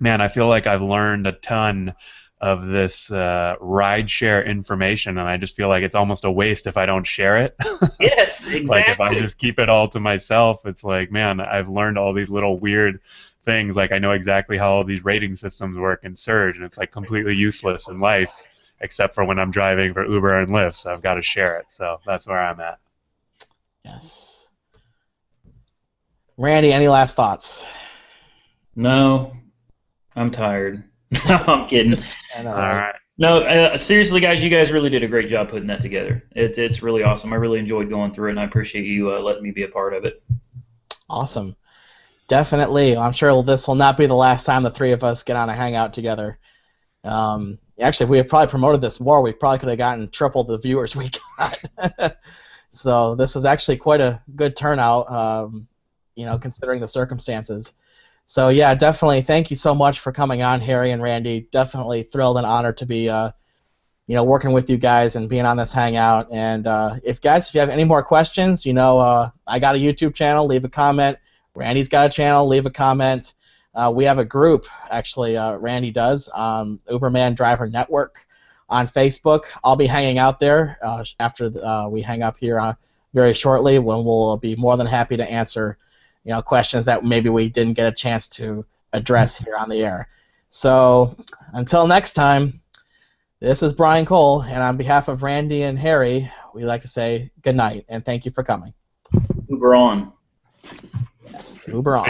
man, I feel like I've learned a ton of this rideshare information, and I just feel like it's almost a waste if I don't share it. Yes, exactly. Like if I just keep it all to myself, it's like, man, I've learned all these little weird things. Like I know exactly how all these rating systems work in Surge, and it's like completely useless in life, except for when I'm driving for Uber and Lyft. So I've got to share it. So that's where I'm at. Yes. Randy, any last thoughts? No. I'm tired. No, I'm kidding. All right. No, seriously, guys, you guys really did a great job putting that together. It's really awesome. I really enjoyed going through it, and I appreciate you letting me be a part of it. Awesome. Definitely. I'm sure this will not be the last time the three of us get on a hangout together. Actually, if we had probably promoted this more, we probably could have gotten triple the viewers we got. So this was actually quite a good turnout, considering the circumstances. So yeah, definitely. Thank you so much for coming on, Harry and Randy. Definitely thrilled and honored to be, working with you guys and being on this hangout. And if you have any more questions, I got a YouTube channel. Leave a comment. Randy's got a channel. Leave a comment. We have a group, actually. Randy does, Uberman Driver Network on Facebook. I'll be hanging out there after we hang up here very shortly, when we'll be more than happy to answer questions that maybe we didn't get a chance to address here on the air. So until next time, this is Brian Cole, and on behalf of Randy and Harry, we'd like to say good night and thank you for coming. Uber on. Yes, Uber on.